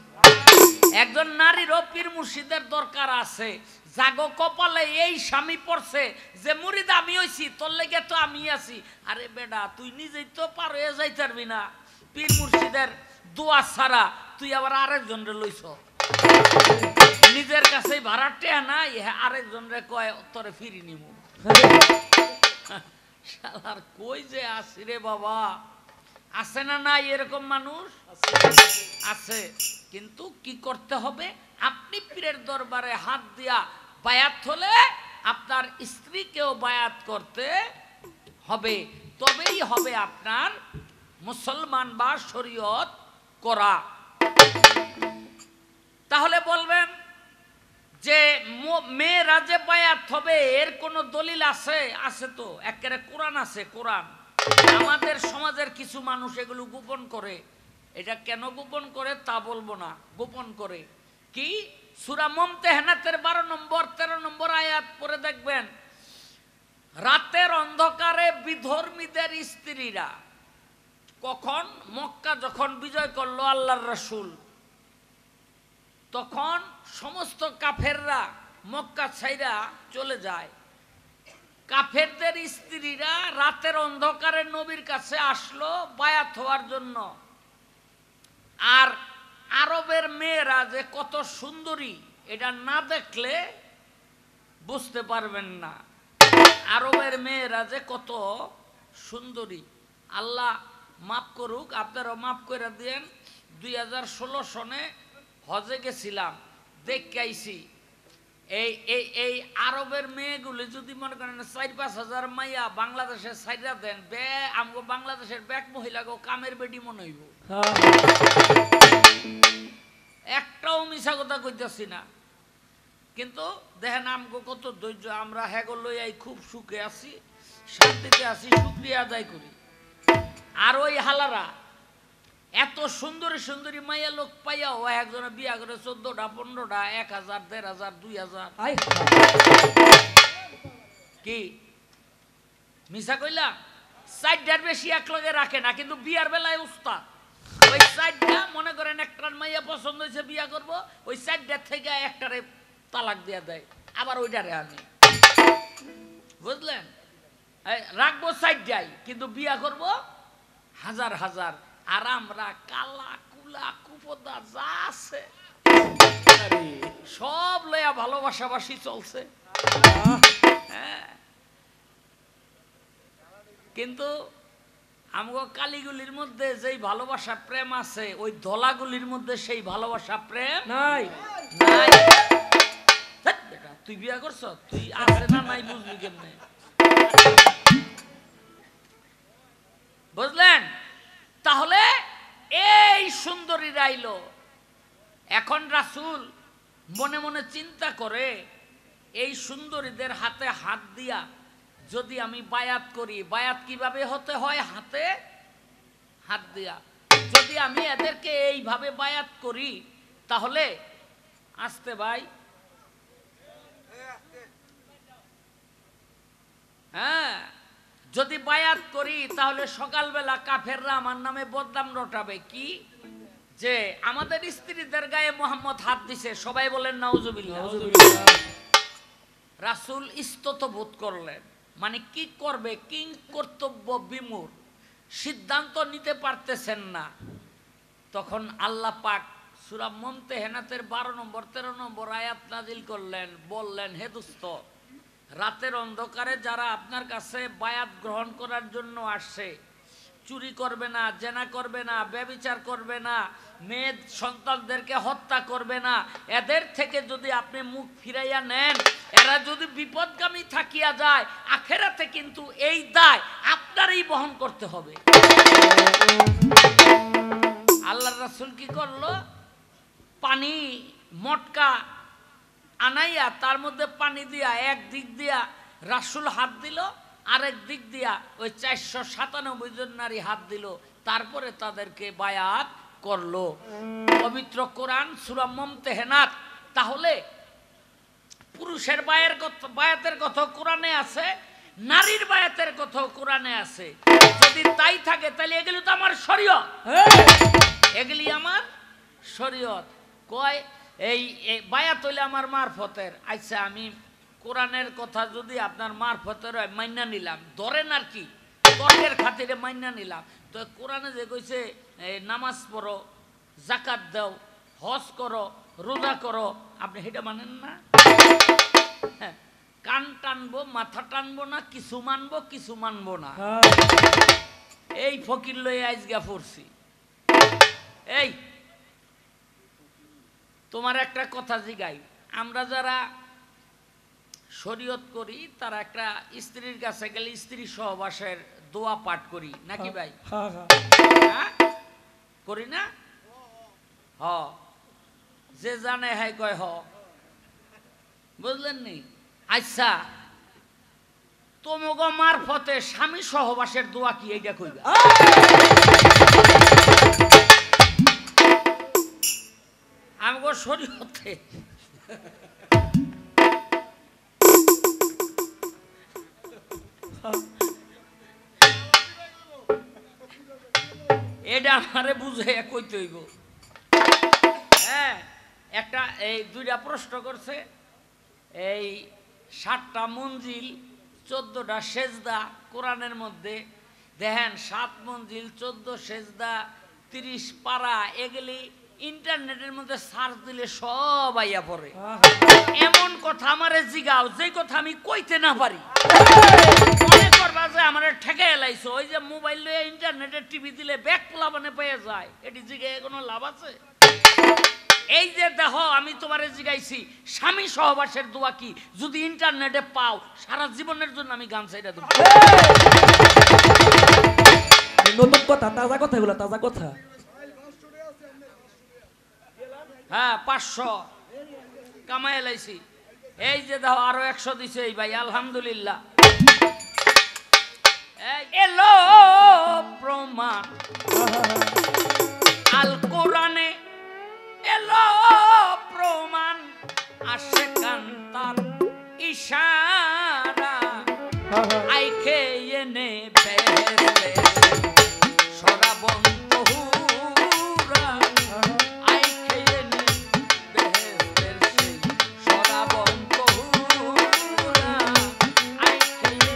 একজন নারীরও পীর মুর্শিদের দরকার আছে জাগো কপালে এই স্বামী পড়ছে যে মুরিদ আমি হইছি তোর লেগে তো আমি আছি আরে বেডা তুই নিজেই তো পার হয়ে যাইতে পারবি না পীর মুর্শিদের দোয়া ছাড়া তুই আবার আরেকজনরে লইছ নিজের কাছেই ভাড়া টেয়া নাই আরেকজনরে কয় তোরে ফিরি নিমু শালার কই যে আসি রে বাবা আছে না নাই এরকম মানুষ আছে কিন্তু কি করতে হবে আপনি পীরের দরবারে হাত দিয়া বায়াত হলে আপনার স্ত্রীকেও বায়াত করতে হবে তবেই হবে আপনার মুসলমান বা শরীয়ত করা তাহলে বলবেন যে মেয়েরা যে বায়াত হবে এর কোনো দলিল আছে আছে তো একেবারে কোরআন আছে কোরআন আমাদের সমাজের কিছু মানুষ এগুলো গোপন করে। এটা কেন গোপন করে তা বলবো না, গোপন করে কি? সূরা মুমতাহানাতের 12 নম্বর 13 নম্বর আয়াত পড়ে দেখবেন, রাতের অন্ধকারে বিধর্মীদের স্ত্রীরা, কখন মক্কা যখন বিজয় করলো আল্লাহর রাসূল, তখন সমস্ত কাফেররা মক্কা ছাইরা চলে যায়। কাফেরদের স্ত্রীরা রাতের অন্ধকারে নবীর কাছে আসলো বায়াত হওয়ার জন্য। আর আরবের মেয়েরা যে কত সুন্দরী এটা না দেখলে বুঝতে পারবেন না। আরবের মেয়েরা যে কত সুন্দরী, আল্লাহ মাফ করুক, আপনারাও মাফ করে দেন। 2016 সনে হজে গেছিলাম, দেখে আইছি এই এই এই আরবের মেয়েগুলি যদি মনে করেন 4-5 হাজার মাইয়া বাংলাদেশে সাইরা দেন, আমগো বাংলাদেশের ব্যাক মহিলাগো কামের বেডি মনে হইব। একটাও মিছা কথা কইতেছি না, কিন্তু দেখেন আমগো কত ধৈর্য। আমরা হ্যাগো লইয়াই খুব সুখে আছি, শান্তিতে আছি, শুকরিয়া আদায় করি। আর ওই হালারা এত সুন্দরী সুন্দরী মাইয়া লোক পাইয়াও একজনে বিয়া করে 14টা 15টা 1000 1500 2000। কি মিছা কইলা? 4টার বেশি একলগে রাখে না, কিন্তু বিয়ার বেলায় উস্তাদ। ওই 4টা মনে করেন একটার মাইয়া পছন্দ হয়েছে বিয়া করব, ওই 4টার থেকে একটারে তালাক দিয়া দেয়, আবার ওইটারে আনে। বুঝলেন? রাখবো 4টাই, কিন্তু বিয়া করব হাজার হাজার। আর আমরা কালা কুলা কুপদা যা আছে সব লয়া ভালোবাসাবাসি চলছে। হ্যাঁ, কিন্তু আমগো কালীগুলির মধ্যে যেই ভালোবাসা প্রেম আছে, ওই ধলাগুলির মধ্যে সেই ভালোবাসা প্রেম নাই নাই। তুই বিয়া করছ, তুই আছে না নাই বুঝবি কেমনে? বুঝলেন? তাহলে এই সুন্দরী রাইল। এখন রাসূল মনে মনে চিন্তা করে, এই সুন্দরীদের হাতে হাত দিয়া যদি আমি বায়াত করি, বায়াত কিভাবে হতে হয়? হাতে হাত দিয়া। যদি আমি এদেরকে এইভাবে বায়াত করি, তাহলে আসতে ভাই, হ্যাঁ, যদি বায়াত করি তাহলে সকালবেলা কাফেররা আমার নামে বদনাম রটাবে। কি যে আমাদের স্ত্রীদের গায়ে মোহাম্মদ হাত দিছে, সবাই বলেন নাউজুবিল্লাহ। রাসূল ইস্তত বোধ করলেন, মানে কি করবে, কিং কর্তব্য বিমূঢ়, সিদ্ধান্ত নিতে পারতেছেন না। তখন আল্লাহ পাক সূরা মুমতাহানাতের 12 নম্বর 13 নম্বর আয়াত নাজিল করলেন, বললেন, হে দোস্ত, রাতের অন্ধকারে যারা আপনার কাছে বায়াত গ্রহণ করার জন্য আসছে, চুরি করবে না, জেনা করবে না, ব্যভিচার করবে না, মেয়ে সন্তানদেরকে হত্যা করবে না, এদের থেকে যদি আপনি মুখ ফিরাইয়া নেন, এরা যদি বিপদগামী থাকিয়া যায়, আখেরাতে কিন্তু এই দায় আপনারই বহন করতে হবে। আল্লাহর রাসূল কি করলো? পানি মটকা আনাইয়া তার মধ্যে পানি দিয়া এক দিক দিয়া রাসূল হাত দিল, আরেক দিক দিয়া ওই 497 জন নারী হাত দিল, তারপরে তাদেরকে বায়াত করলো। পবিত্র কোরআন সূরা মুমতাহানাত। তাহলে পুরুষের বায়াতের কথা কোরআনে আছে, নারীর বায়াতের কথা কোরআনে আছে। যদি তাই থাকে তাহলে এগুলি তো আমার শরীয়ত, এগুলি আমার শরীয়ত। কয় এই বায়াত হইলে আমার মারফতের। আচ্ছা, আমি কোরআনের কথা যদি আপনার মারফতের হয় মাইনা নিলাম, ধরেন আর কি, তর্কের খাতিরে মাইনা নিলাম, তো কোরআনে যে কইছে নামাজ পড়ো, যাকাত দাও, হজ করো, রোজা করো, আপনি সেটা মানেন না? হ্যাঁ, কান টানবো, মাথা টানবো না, কিছু মানবো কিছু মানবো না, এই ফকির লই আইজগা পড়ছি। এই তোমার একটা কথা জিগাই, আমরা যারা শরীয়ত করি তারা একটা স্ত্রীর কাছে গেলে স্ত্রী সহবাসের দোয়া পাঠ করি নাকি ভাই? হ্যাঁ, করি না? হ, যে জানে হাই কয় হ, বুঝলেন নি? আচ্ছা, তোমাগ মারফতে স্বামী সহবাসের দোয়া কি এইটা কইবা আমগো শরীয়তে এটা আমারে বুঝে কইতে হইব হ্যাঁ একটা এই দুইটা প্রশ্ন করছে এই 7টা মঞ্জিল 14টা সেজদা কোরআনের মধ্যে দেখেন 7 মঞ্জিল 14 সেজদা 30 পারা এগুলি ইন্টারনেটের মধ্যে সার্চ দিলে সব আইয়া পড়ে এমন কথা আমারে জিগাও যে কথা আমি কইতে না পারি মনে করবা যে আমারে ঠেকে এলাইছো ওই যে মোবাইল লয়ে ইন্টারনেটে টিভি দিলে ব্যাক প্লাবনে পেয়ে যায় এটি জিগে কোনো লাভ আছে এই যে দেখো আমি তোমারে জিগাইছি স্বামী সহবাসের দোয়া কি যদি ইন্টারনেটে পাও সারা জীবনের জন্য আমি গান চাইরা দেব নতুন কথা তাজা কথা এগুলো তাজা কথা হ্যাঁ 500 কামাই এলাইছি এই যে দেখো আরো 100 দিছে এই ভাই আলহামদুলিল্লাহ এলো প্রমাণ আল কোরআনে এলো প্রমাণ আসে কান্তার ইশারা আইকে এনে বেরলে সরাবন বহুরা আইকে এনে বেরলে সরাবন বহুরা আইকে এনে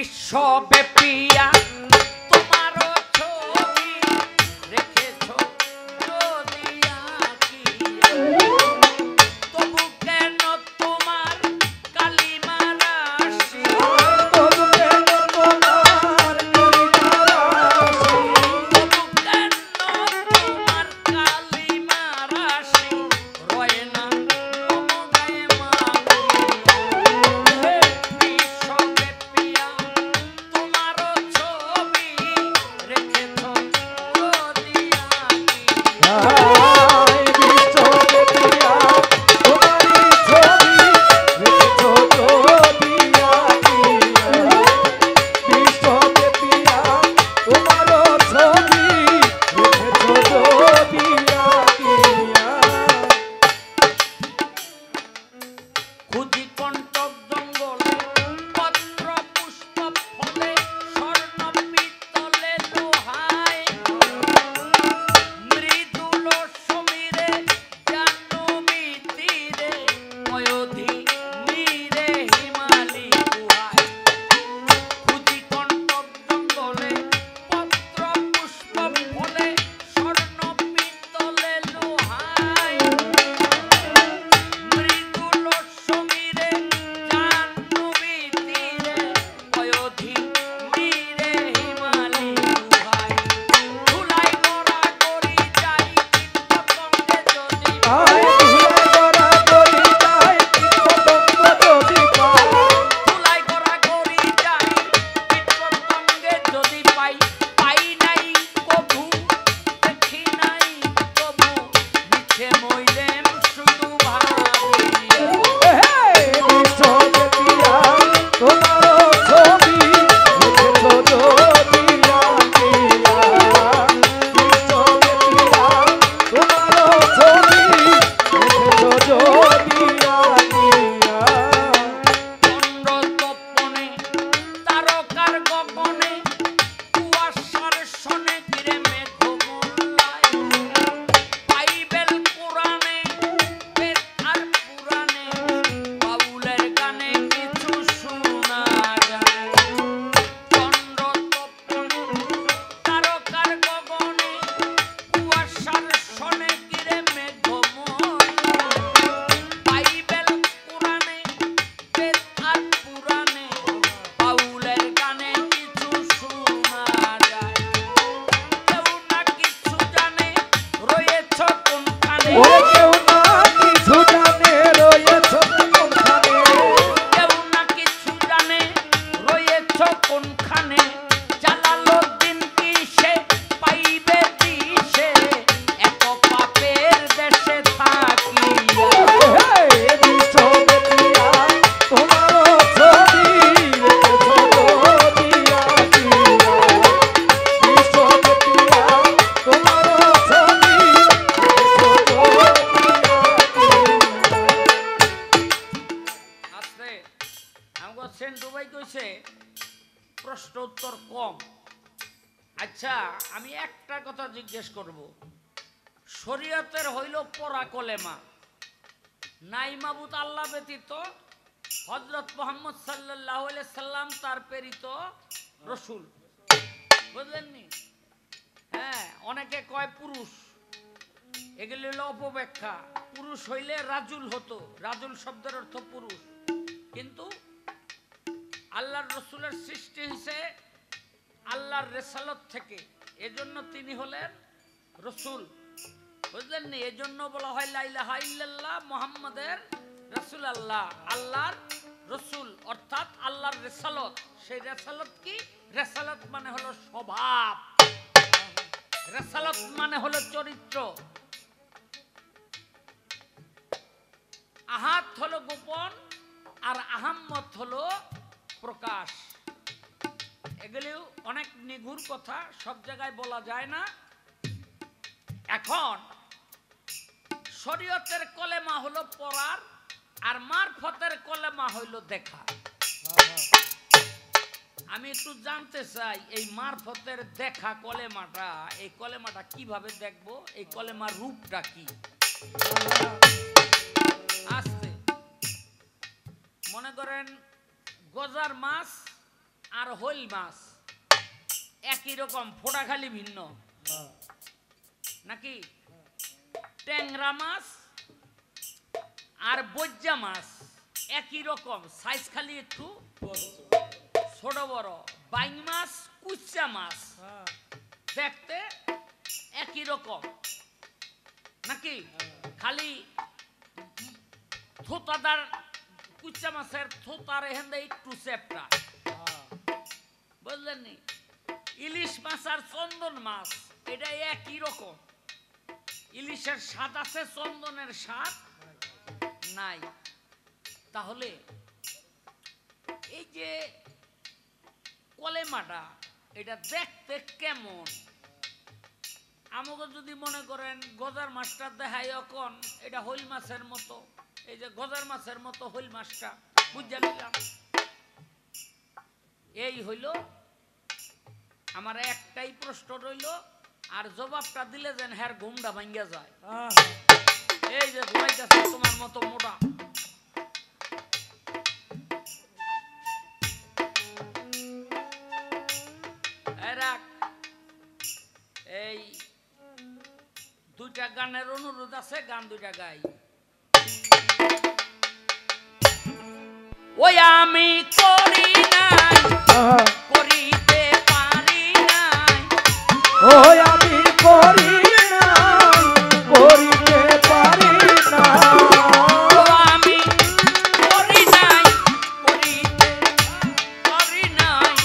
বিশ্বব্যাপিয়া তোমারও ছবি রেখেছ যদি আঁকিয়া, তবু কেন তোমার কালিমা রাশি, তবু কেন তোমার কালিমা রাশি রয় না মমগায়ে মাখিয়া, বিশ্বব্যাপিয়া তোমারও ছবি রেখেছ যদি আঁকিয়া। খুঁজি কণ্টক জঙ্গলে পত্র পুষ্প ফলে স্বর্ণ পিতলে লোহায়, মৃদুল সমীরে জাহ্নবী তীরে ময়োধি নীরে হিমালি গুহায়। খুঁজি কণ্টক জঙ্গলে পত্র পুষ্প ফলে স্বর্ণ পিতলে লোহায়, মৃদুল সমীরে জাহ্নবী তীরে ময়োধি নীরে হিমালি গুহায়। ধুলাই গড়াগড়ি যাই কীটপতঙ্গে যদি পাই, ধুলাই গড়াগড়ি যাই কীটপতঙ্গে যদি পাই, পাই নাই কভু দেখি নাই তবু মিছে মইলেম শুধু ভাবিয়া। চন্দ্র তপনে তারকার গগনে কুয়াশার সনে ঘিরে মেঘ মোল্লায়, বাইবেল কোরআনে বেদ আর পুরাণে বাউলের গানে কিছু শোনা যায়। চন্দ্র তপনে তারকার গগনে কুয়াশার সনে ঘিরে মেঘ মোল্লায়, বাইবেল কোরআনে বেদ আর পুরাণে বাউলের গানে কিছু শোনা যায়। কেউ না কিছু জানে রয়েছ কোনখানে, কেউ না কিছু জানে রয়েছ কোনখানে, জালালউদ্দিন কি সে পাইবে দিশে এত পাপের দেশে থাকিয়া। আস্তে আমগো সেন্টু ভাই কইছে প্রশ্ন উত্তর কম। আচ্ছা আমি একটা কথা জিজ্ঞেস করব, শরীয়তের হইল পরা কলেমা, নাই মাবুদ আল্লাহ ব্যতীত, হযরত মুহাম্মদ সাল্লাল্লাহু আলাইহি সাল্লাম তার প্রেরিত রসূল, বুঝলেন নি? হ্যাঁ, অনেকে কয় পুরুষ, এগুলি হলো অপব্যাখ্যা। পুরুষ হইলে রাজুল হতো, রাজুল শব্দের অর্থ পুরুষ, কিন্তু আল্লাহর রসুলের সৃষ্টি হয়েছে আল্লাহর রেসালত থেকে, এজন্য তিনি হলেন রসুল, বুঝলেন নি? এজন্য বলা হয় লা ইলাহা ইল্লাল্লাহ মুহাম্মাদের রাসূলুল্লাহ, আল্লাহর রসুল অর্থাৎ আল্লাহর রেসালত। সেই রেসালত কি? রেসালত মানে হলো স্বভাব, রেসালত মানে হলো চরিত্র। আহাত হলো গোপন আর আহাম্মত হলো প্রকাশ। এগুলিও অনেক নিগুড় কথা, সব জায়গায় বলা যায় না। এখন শরীয়তের কলেমা হলো পড়ার, আর মারফতের কলেমা হইল দেখা। আমি একটু জানতে চাই এই মারফতের দেখা কলেমাটা, এই কলেমাটা কিভাবে দেখবো, এই কলেমার রূপটা কি? আস্তে মনে করেন গজার মাছ আর হইল মাছ একই রকম, ফোঁটা খালি ভিন্ন নাকি? ট্যাংরা মাছ আর বজ্জা মাছ একই রকম, সাইজ খালি একটু ছোট বড়। বাইং মাছ, কুচ্চা মাছ দেখতে একই রকম নাকি? খালি থোতাদার কুচ্চা মাছের থোতার এখান একটু চেপটা, বুঝলেন নি? ইলিশ মাছ আর চন্দন মাছ এটা একই রকম। ইলিশের স্বাদ আছে, চন্দনের স্বাদ নাই। তাহলে এই যে কলেমাটা এটা দেখতে কেমন? আমাকে যদি মনে করেন গজার মাছটা দেখাই এখন, এটা হইল মাছের মতো, এই যে গজার মাছের মতো হইল মাছটা বুঝা নিলাম। এই হইল আমার একটাই প্রশ্ন রইল, আর জবাবটা দিলে যেন হ্যার ঘুমটা ভাঙ্গা যায়। এই যে ঘুমাইতেছে তোমার মতো মোটা, এই দুইটা গানের অনুরোধ আছে, গান দুইটা গাই। ওই আমি করি নাই, করিতে পারি নাই, ওই আমি করি নাই, করিতে পারি না। ও আমি করি নাই, করিতে পারি নাই,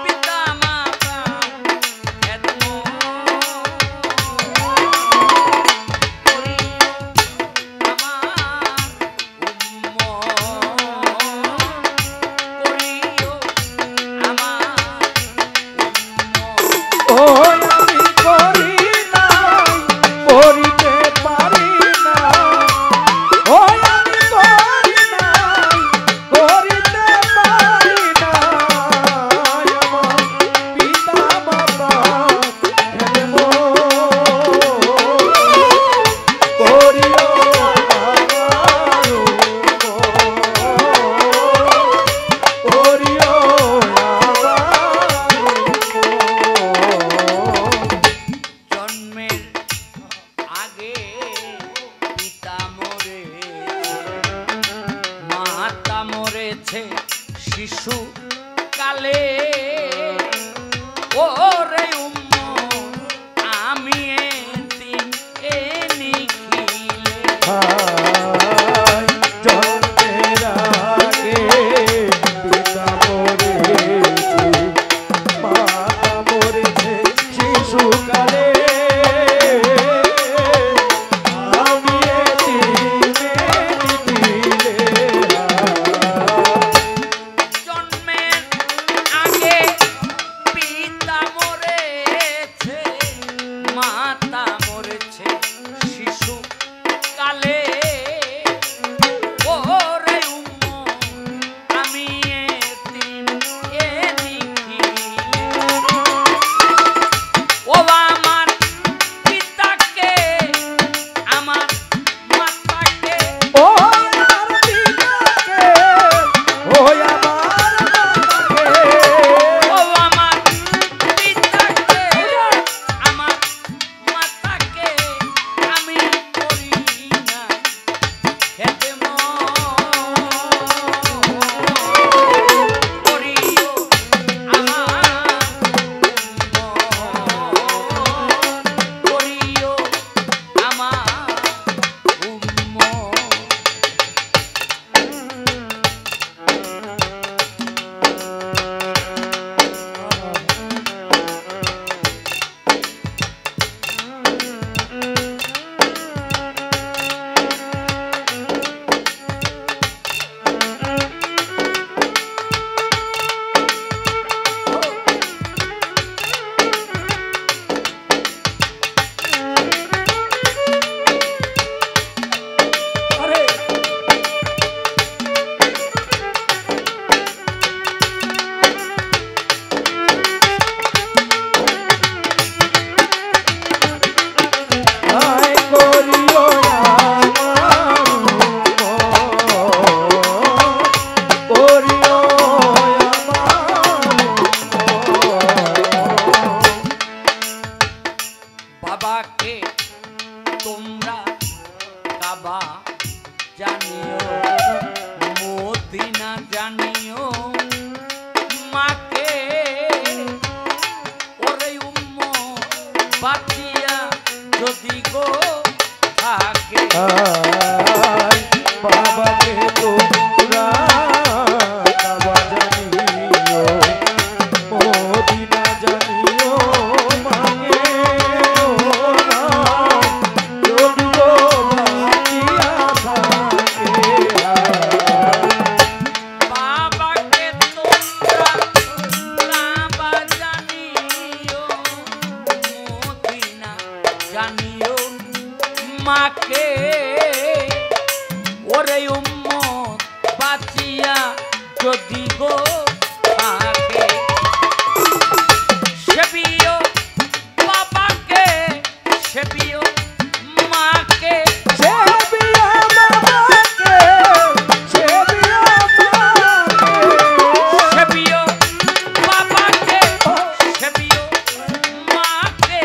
পিতা মাতা এত করি আমার করিও আমার ওই আমি করি নাই, করিতে পারি না। ওই আমি করি নাই, করিতে পারি না। আমার পিতা মাতা হেম করিও করিও জন্মের আগে পিতা মরেছে, মাতা মরেছে শিশু কালে। ও রে আমি এতিম এ নিখিলে। জন্মের আগে পিতা মরেছে, মাতা মরেছে শিশুকালে। আমি এতিমে নিখিলে। জন্মের আগে জানিও মদিনা জানিও মাকে ওরে উম্মত বাঁচিয়া যদি গো থাকে বাবাকে তোমরা কাবা জানিও মদিনা জানিও মাকে ওরা যদি গো বাঁচিয়া থাকে বাবাকে তোমরা কাবা জানিও মদিনা জানিও মাকে ওরে উম্মত বাঁচিয়া যদি গো থাকে সেবিও বাবাকে সেবিও মাকে সেবিয়া বাবাকে সেবিয়া মাকে সেবিও বাবাকে সেবিও মাকে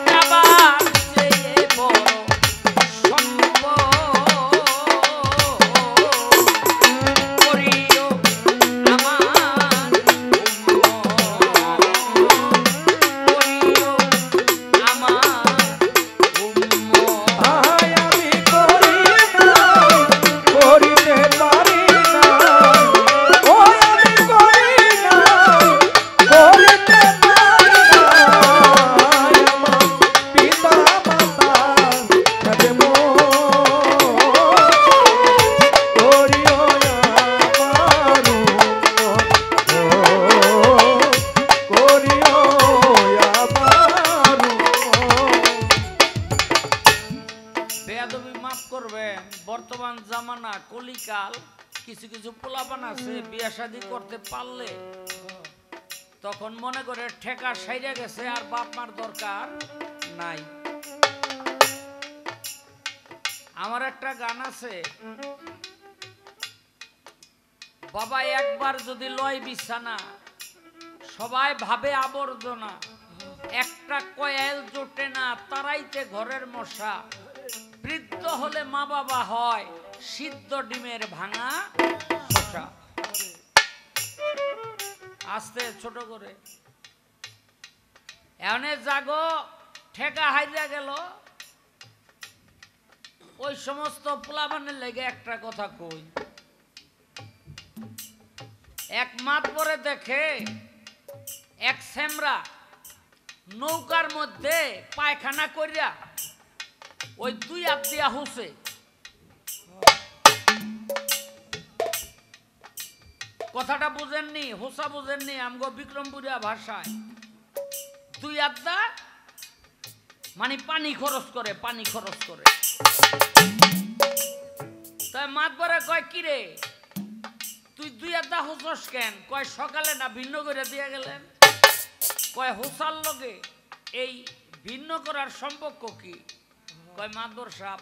যাবার চেয়ে বড় সম্ভব করিও আমার উম্মত করিও আমার উম্মত আয় আমি করি না করিতে পারি না ওই আমি করি না করিতে পারি না আমার পিতা মাতা যাতে করিও আমার করিও আমার বেয়াদবি মাফ করবেন বর্তমান জামানা কলিকাল কিছু কিছু পোলাপান আছে বিয়া শাদী করতে পারলে তখন মনে করে ঠেকা সাইরা গেছে আর বাপ মার দরকার নাই। আমার একটা গান আছে, বাবা একবার যদি লয় বিছানা সবাই ভাবে আবর্জনা, একটা কয়েল জোটে না তারাইতে ঘরের মশা, বৃদ্ধ হলে মা বাবা হয় সিদ্ধ ডিমের ভাঙা শসা। আস্তে ছোট করে এনে জাগো ঠেকা হাইরা গেল। ওই সমস্ত পোলাবানের লেগে একটা কথা কই, এক মাস পরে দেখে এক সেমরা নৌকার মধ্যে পায়খানা করিয়া ওই দুই হাত দিয়া হুসে। কথাটা বুঝেননি, হোসা বুঝেননি, আমগো বিক্রমপুরিয়া ভাষায় দুই আড্ডা মানে পানি খরচ করে, পানি খরচ করে। তাই মাতবরে কয় কিরে তুই দুই আড্ডা হুসস কেন? কয় সকালে না ভিন্ন করে দিয়ে গেলেন। কয় হোসার লগে এই ভিন্ন করার সম্পর্ক কি? কয় মাতবর সাপ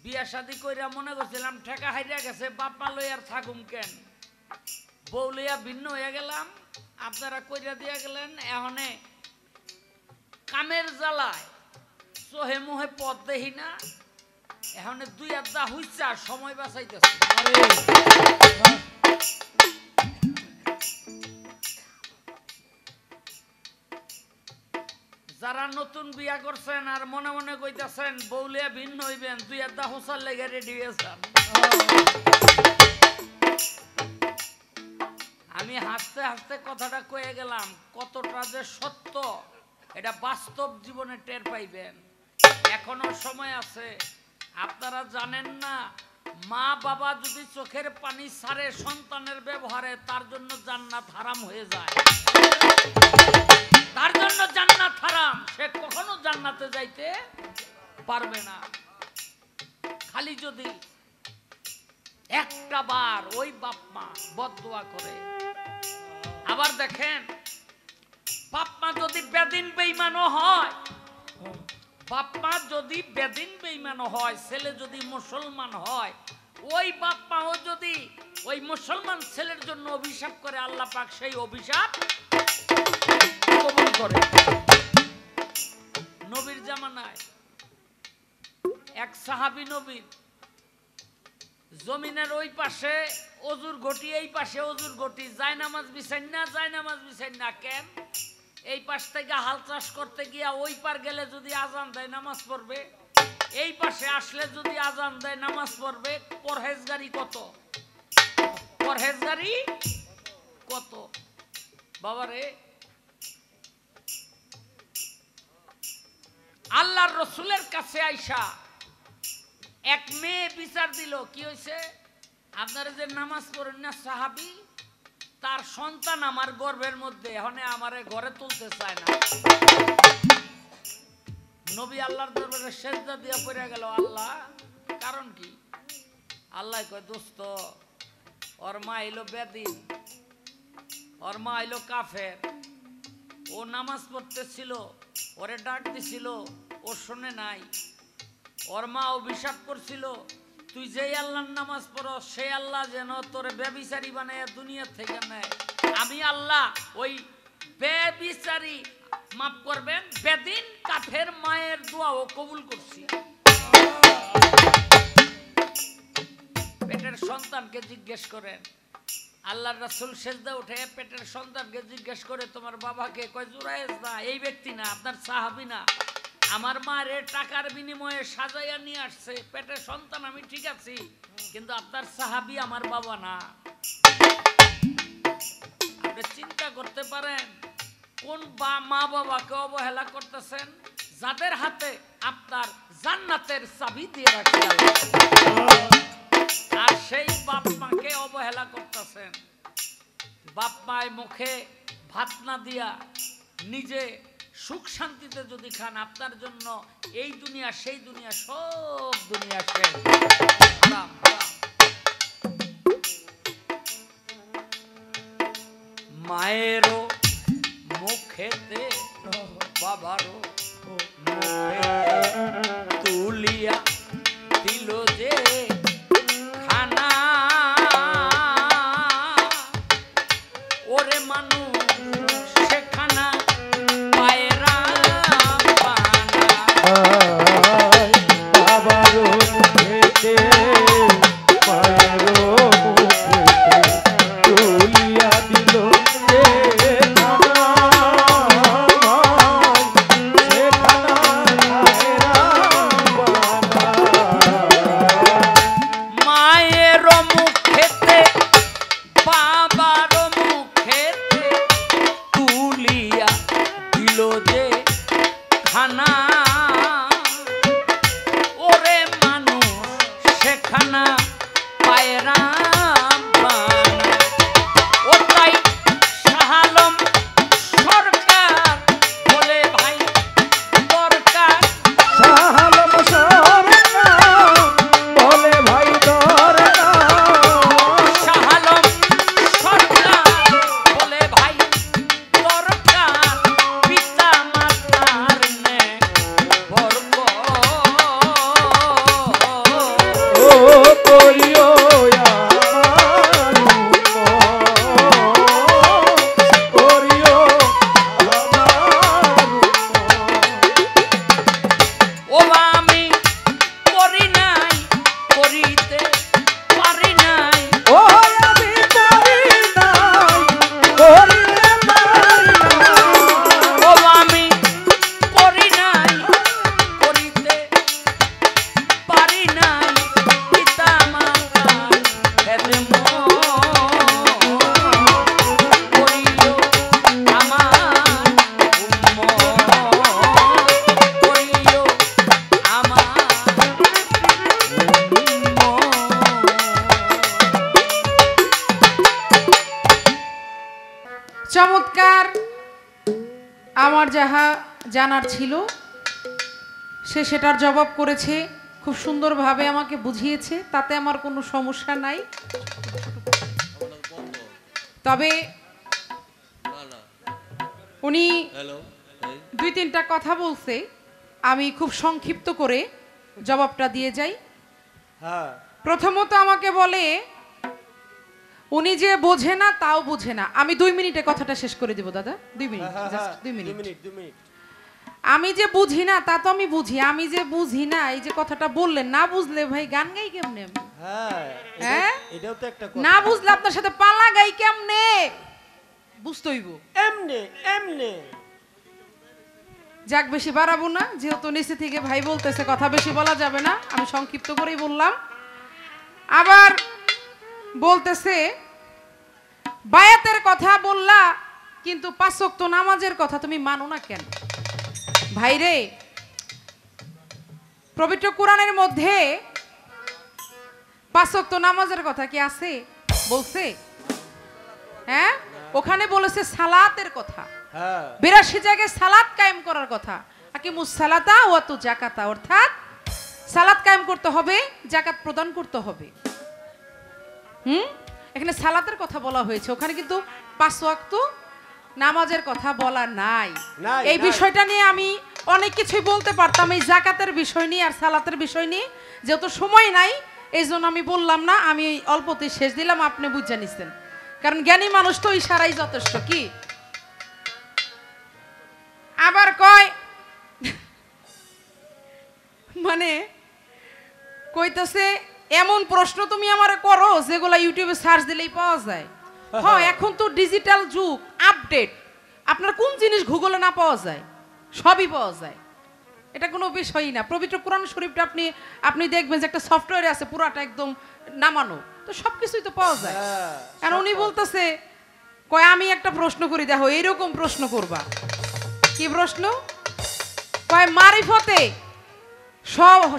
বিয়া শাদি কইরা মনে করছিলাম ঠেকা হাইরা গেছে, বাপ মা লই আর থাকুম কেন, বউ লইয়া ভিন্ন হয়ে গেলাম, আপনারা কইরা দিয়া গেলেন। এখনে কামের জ্বালায় চোহে মুহে পথ দেখি না, এখনে দুই আড্ডা হইছে আর সময় বাঁচাইতেছে। যারা নতুন বিয়া করছেন আর মনে মনে কইতাছেন বউলিয়া ভিন্ন হইবেন, দুই আড্ডা হোসার লেগে রেডি হয়েছেন। আমি হাসতে হাসতে কথাটা কয়ে গেলাম, কতটা যে সত্য এটা বাস্তব জীবনে টের পাইবেন। এখনো সময় আছে। আপনারা জানেন না, মা বাবা যদি চোখের পানি ছাড়ে সন্তানের ব্যবহারে, তার জন্য জান্নাত হারাম হয়ে যায়। তার জন্য জান্নাত হারাম, সে কখনো জান্নাতে যাইতে পারবে না। খালি যদি একটা বার ওই বাপ মা বদদোয়া করে। আবার দেখেন, বাপ মা যদি বেদিন বেঈমানও হয়, বাপ মা যদি বেদিন বেঈমানও হয়, ছেলে যদি মুসলমান হয়, ওই বাপ মাও যদি ওই মুসলমান ছেলের জন্য অভিশাপ করে, আল্লাহ পাক সেই অভিশাপ কবুল করে। নবীর জামানায় এক সাহাবী নবীর জমিনের ওই পাশে অজুর ঘটি, এই পাশে অজুর ঘটি, যায় নামাজ বিছাই না, যায় নামাজ বিছাই না। কেন? এই পাশ থেকে হাল চাষ করতে গিয়া ওই পার গেলে যদি আজান দেয় নামাজ পড়বে, এই পাশে আসলে যদি আজান দেয় নামাজ পড়বে। পরহেজগারি কত, পরহেজগারি কত বাবারে। আল্লাহর রসুলের কাছে আইসা এক মেয়ে বিচার দিল, কি হয়েছে? আপনারা যে নামাজ পড়েন না সাহাবী, তার সন্তান আমার গর্ভের মধ্যে, এখন আমারে ঘরে তুলতে চায় না। নবী আল্লাহর দরবারে সেজদা দিয়া পড়ে গেল, আল্লাহ কারণ কি? আল্লাহ কয়, দোস্ত ওর মা এলো বেদিন, ওর মা এলো কাফের, ও নামাজ পড়তেছিল, ওরে ডাক দিছিল, ও শোনে নাই। ওর মা অভিশাপ করছিল, তুই যেই আল্লাহর নামাজ পড়ো সেই আল্লাহ যেন তোরে ব্যভিচারী বানায় দুনিয়া থেকে নেয়। আমি আল্লাহ ওই ব্যভিচারী মাফ করবেন বেদিন কাফের মায়ের দোয়াও কবুল করছি। পেটের সন্তানকে জিজ্ঞেস করেন, আল্লাহর রাসূল সেজদা উঠে পেটের সন্তানকে জিজ্ঞেস করে, তোমার বাবাকে? কয়, জুরায়েজ না, এই ব্যক্তি না, আপনার সাহাবী না, আমার মারে টাকার বিনিময়ে সাজাইয়া নিয়ে আসছে, পেটের সন্তান আমি ঠিক আছি, কিন্তু আপনার সাহাবী আমার বাবা না। আপনি চিন্তা করতে পারেন কোন মা বাবাকে অবহেলা করতেছেন, যাদের হাতে আপনার জান্নাতের চাবি দিয়ে রাখছে, আর সেই বাপ মাকে অবহেলা করতেছেন। বাপ মায় মুখে ভাত না দিয়া নিজে সুখ শান্তিতে যদি খান, আপনার জন্য এই দুনিয়া সেই দুনিয়া সব দুনিয়া শেষ। মায়েরও মুখেতে বাবারও তুলিয়া দিল যে খানা, ওরে মানুষ সেখানা পায়রা বাবারও খেতে মায়েরও মুখেতে তুলিয়া দিল যে খানা, সেখানা পায়রা মায়ের মুখেতে বাবার মুখেতে তুলিয়া দিল যে খানা, ওরে মানুষ সেখানা পায়রা বানা। ও তাই শাহ আলম সরকার বলে ভাই দরকার, শাহ আলম সরকার বলে ভাই দরকার, শাহ আলম সরকার বলে ভাই দরকার, পিতা মাতার নেক বরকত। ও করিও আমার করিও আমার ও আমি করি নাই, করিতে পারি নাই, ও আমি করি নাই করিতে পারি না, ও আমি করি নাই, করিতে পারি নাই, পিতা মাতার খেদমত করিও আমার উম্মত, করিও আমার চমৎকার। আমার যাহা জানার ছিল সে সেটার জবাব করেছে, খুব সুন্দরভাবে আমাকে বুঝিয়েছে, তাতে আমার কোনো সমস্যা নাই। তবে উনি দুই তিনটা কথা বলছে, আমি খুব সংক্ষিপ্ত করে জবাবটা দিয়ে যাই। হ্যাঁ, প্রথমত আমাকে বলে উনি যে বোঝে না তাও বুঝে না। আমি 2 মিনিটে কথাটা শেষ করে দিব দাদা, 2 মিনিট, হ্যাঁ, জাস্ট হ্যাঁ, 2 মিনিট। 2 মিনিট। আমি যে বুঝি না তা তো আমি বুঝি, আমি যে বুঝি না এই যে কথাটা বললেন, না বুঝলে ভাই গান গাই কেমনে আমি? হ্যাঁ হ্যাঁ এটাও তো একটা না বুঝলে আপনার সাথে পালা গাই কেমনে বুঝতে হইব। এমনে এমনে যাক বেশি বাড়াবো না, যেহেতু নিচে থেকে ভাই বলতেছে কথা বেশি বলা যাবে না, আমি সংক্ষিপ্ত করেই বললাম। আবার বলতেছে বায়াতের কথা বললা কিন্তু 5 ওয়াক্ত নামাজের কথা তুমি মানো না কেন? ভাইরে, পবিত্র কোরআনের মধ্যে 5 ওয়াক্ত নামাজের কথা কি আছে? বলছে? হ্যাঁ, ওখানে বলেছে সালাতের কথা। হ্যাঁ 82 জায়গায় সালাত কায়েম করার কথা। আকিমুস সালাতা ওয়া তু যাকাতা, অর্থাৎ সালাত কায়েম করতে হবে, যাকাত প্রদান করতে হবে। এখানে সালাতের কথা বলা হয়েছে, ওখানে কিন্তু 5 ওয়াক্ত নামাজের কথা বলা নাই। এই বিষয়টা নিয়ে আমি অনেক কিছুই বলতে পারতাম, এই যাকাতের বিষয় নিয়ে আর সালাতের বিষয় নিয়ে, যেহেতু সময় নাই এই জন্য আমি বললাম না, আমি অল্পতে শেষ দিলাম, আপনি বুঝে নিছেন। কারণ জ্ঞানী মানুষ তো ইশারাই যথেষ্ট। কি আবার কয় মানে কইতাছে এমন প্রশ্ন তুমি আমারে করো যেগুলা ইউটিউবে সার্চ দিলেই পাওয়া যায়। হ্যাঁ, এখন তো ডিজিটাল যুগ, আপডেট। আপনার কোন জিনিস গুগলে না পাওয়া যায়? সবই পাওয়া যায়, এটা কোনো বিষয়ই না। পবিত্র কোরআন শরীফটা আপনি দেখবেন যে একটা সফটওয়্যারে আছে, পুরাটা একদম নামানো, তো সবকিছুই তো পাওয়া যায়। কারণ উনি বলতেছে কয় আমি একটা প্রশ্ন করি, দেখো এইরকম প্রশ্ন করবা। কি প্রশ্ন? কয় মারিফতে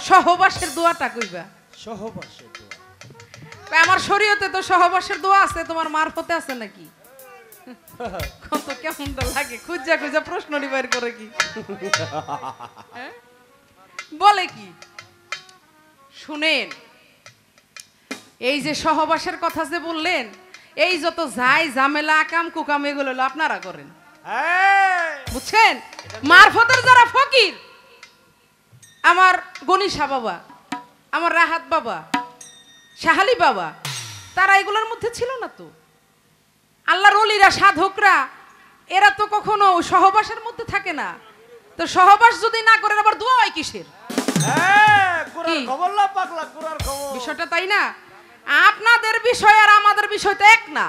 সহবাসের দোয়াটা কইবা। সহবাসের দোয়া আমার শরীয়তে তো সহবাসের দোয়া আছে, তোমার মারফতে আছে নাকি? কত কেমনটা লাগে, খুঁজা খুঁজা প্রশ্ন বের করে কি বলে কি শুনেন। এই যে সহবাসের কথা যে বললেন, এই যত যাই ঝামেলা আকাম কুকাম এগুলো আপনারা করেন, বুঝছেন? মারফতের যারা ফকির, আমার গনিশা বাবা, আমার রাহাত বাবা, শাহালি বাবা, তারা এগুলোর মধ্যে ছিল না তো। আল্লাহর ওলিরা, সাধকরা, এরা তো কখনো সহবাসের মধ্যে থাকে না। তো সহবাস যদি না করেন আবার দোয়া হয় কিসের? বিষয়টা তাই না? আপনাদের বিষয় আর আমাদের বিষয় তো এক না,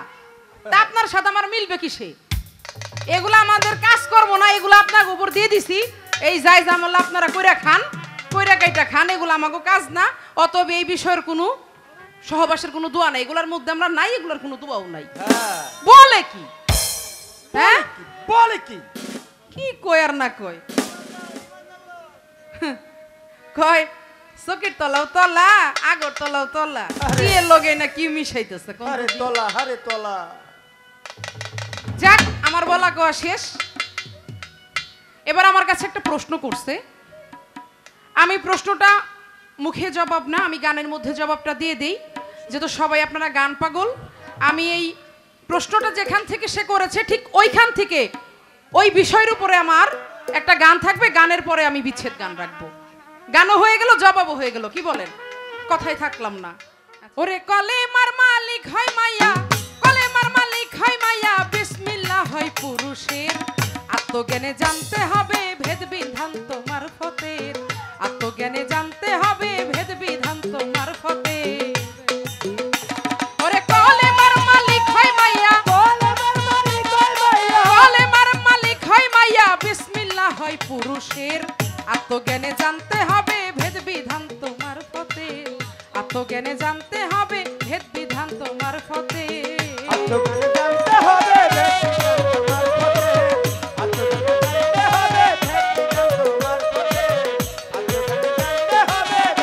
তা আপনার সাথে আমার মিলবে কিসে? এগুলো আমাদের কাজ করবো না, এগুলো আপনার উপর দিয়ে দিছি, এই যাই জামালা আপনারা কইরা খান, কইরা কাইটা খান, এগুলো আমাকে কাজ না। অতএব এই বিষয়ের কোনো সহবাসের কোনো দোয়া নাই, এগুলোর মধ্যে আমরা নাই, এগুলোর কোনো দোয়াও নাই। বলে কি? হ্যাঁ বলে কি? কি কয় আর না কয়? কয় চকির তলাও তলা, আগর তলাও তলা, কি এর লগে না কি মিশাইতেছে? আরে তলা, আরে তলা। যাক, আমার বলা কওয়া শেষ। এবার আমার কাছে একটা প্রশ্ন করছে, আমি প্রশ্নটা মুখে জবাব না, আমি গানের মধ্যে জবাবটা দিয়ে দেই, যেহেতু সবাই আপনারা গান পাগল। আমি এই প্রশ্নটা যেখান থেকে সে করেছে ঠিক ওইখান থেকে ওই বিষয়ের উপরে আমার একটা গান থাকবে, গানের পরে আমি বিচ্ছেদ গান রাখবো। গানও হয়ে গেল, জবাবও হয়ে গেল, কি বলেন? কথাই থাকলাম না। ওরে কলেমার মালিক হয় মাইয়া, কলেমার মালিক হয় মাইয়া, বিসমিল্লাহ হয় পুরুষের। আত্মজ্ঞানে জানতে হবে ভেদ বিধান তোমার ফতের, আত্মজ্ঞানে জানতে হবে ভেদ বিধান তোমার ফতের। ওরে কলেমার মালিক হয় মাইয়া, কলেমার মালিক হয় মাইয়া, কলেমার মালিক হয় মাইয়া, বিসমিল্লাহ হয় পুরুষের। আত্মজ্ঞানে জানতে হবে ভেদ বিধান তোমার ফতের, আত্মজ্ঞানে জানতে হবে ভেদ বিধান তোমার ফতের। আত্মজ্ঞানে জানতে হবে ভেদ বিধান তোমার ফতের, আত্মজ্ঞানে জানতে হবে ভেদ বিধান তোমার ফতের, আত্মজ্ঞানে জানতে হবে ভেদ বিধান তোমার ফতের।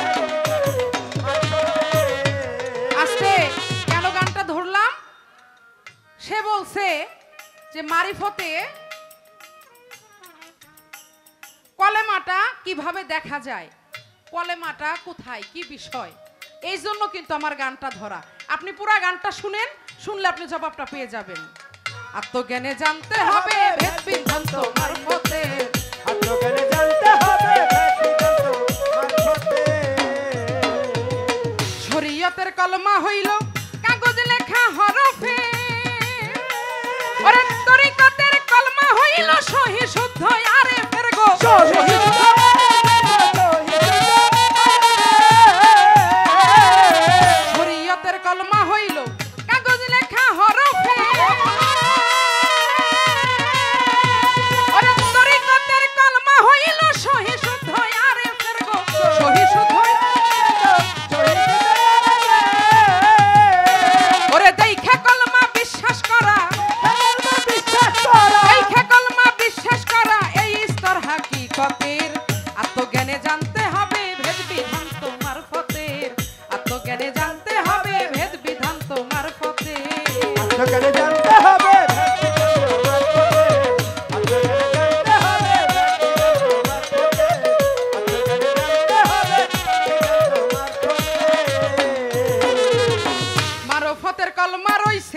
আস্তে কেন গানটা ধরলাম? সে বলছে যে মারিফতে কলেমাটা কিভাবে দেখা যায়, কলেমাটা কোথায়, কি বিষয়, এই জন্য কিন্তু আমার গানটা ধরা। আপনি পুরো গানটা শুনেন, শুনলে আপনি জবাবটা পেয়ে যাবেন। আত্মজ্ঞানে জানতে হবে ভেদ বিধান তোমার ফতের, আত্মজ্ঞানে জানতে হবে ভেদ বিধান তোমার ফতের। শরীয়তের কলমা হইল কাগজ লেখা হরফে, ওরে তরিকতের কলমা হইল সহি শুদ্ধ আরেফের গো, সহি শুদ্ধ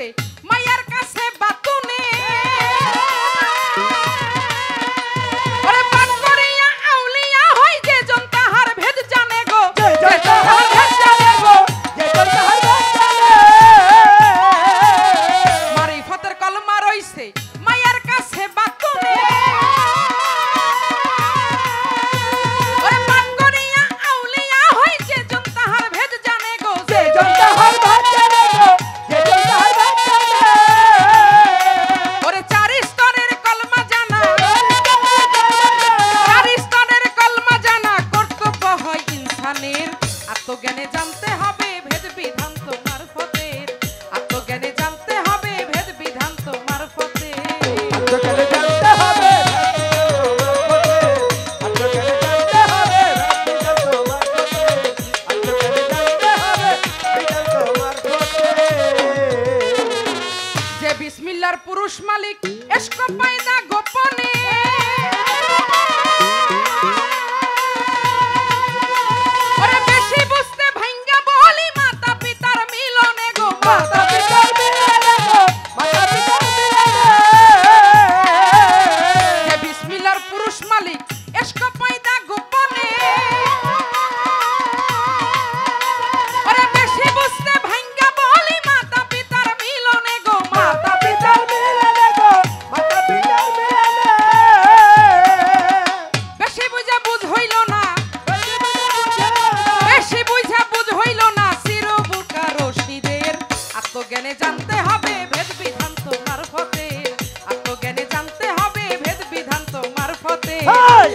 রইছে মায়ার কাছে বাতুনে ওরে পান করিয়া আউলিয়া হয় যে জন তাহার ভেদ জানে গো যে জন তাহার ভেদ জানে গো যে জন তাহার ভেদ জানে মারিফতের কলমা রইছে মায়ার কাছে বাতুনে ওরে পান করিয়া আউলিয়া হয় যে জন তাহার ভেদ জানে গো যে জন তাহার ভেদ জানে গো যে জন তাহার ভেদ জানে ওরে চার স্তরের কলমা জানা চার স্তরের কলমা জানা কর্তব্য হয় ইনসানের আত্মজ্ঞানে জানতে হবে ভেদ বিধান তোমার ফতের আত্মজ্ঞানে জানতে হবে ভেদ বিধান তোমার ফতের আত্মজ্ঞানে জানতে হবে আত্মজ্ঞানে জানতে হবে বিধান তোমার পথে আত্মজ্ঞানে জানতে হবে বিধান তোমার পথে যে বিসমিল্লাহর পুরুষ মালিক এশক পায়দা গোপনে ওরে বেশি বুঝতে ভাঙ্গা বলি মাতা পিতার মিলনে গো মাতা পিতার মিলনে গো মাতা পিতার মিলনে যে বিসমিল্লাহর পুরুষ মালিক এশক পায়দা গোপনে ওরে বেশি বুঝতে ভাঙ্গা বলি মাতা পিতার মিলনে গো মাতা পিতার মিলনে গো মাতা পিতার মিলনে বেশি বুঝা বুঝ হইল না বেশি বুঝা বুঝ হইল না চিরবুকা রশিদের আত্মজ্ঞানে জানতে হবে ভেদ বিধান তোমার ফতের আত্মজ্ঞানে জানতে হবে ভেদ বিধান তোমার ফতের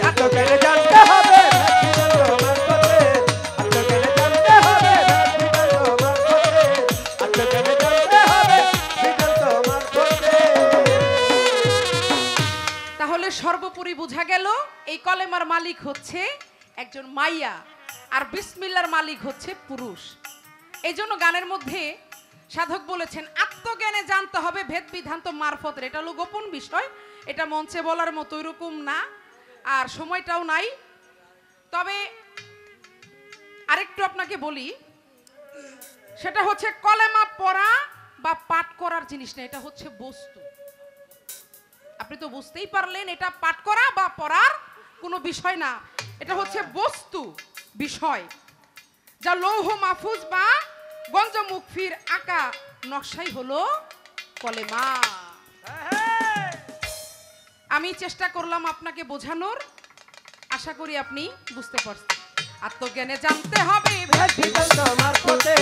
আত্মজ্ঞানে জানতে হবে বিধান তোমার পথে আত্মজ্ঞানে জানতে হবে বিধান তোমার পথে আত্মজ্ঞানে জানতে হবে বিধান তোমার পথে তাহলে সর্বোপরি বোঝা গেল এই কলেমার মালিক হচ্ছে একজন মাইয়া আর বিসমিল্লার মালিক হচ্ছে পুরুষ এই জন্য গানের মধ্যে সাধক বলেছেন আত্মজ্ঞানে জানতে হবে ভেদ বিধান তো মারফতের এটা হলো গোপন বিষয় এটা মঞ্চে বলার মতো এরকম না আর সময়টাও নাই তবে আরেকটু আপনাকে বলি সেটা হচ্ছে কলেমা পড়া বা পাঠ করার জিনিস না এটা হচ্ছে বস্তু আপনি তো বুঝতেই পারলেন এটা পাঠ করা বা পড়ার কোনো বিষয় না এটা হচ্ছে বস্তু বিষয় যা লৌহ মাহফুজ বা গঞ্জমুখফির আঁকা নকশাই হলো কলেমা আমি চেষ্টা করলাম আপনাকে বোঝানোর আশা করি আপনি বুঝতে পারছেন আত্মজ্ঞানে জানতে হবে বিধান তোমার পথে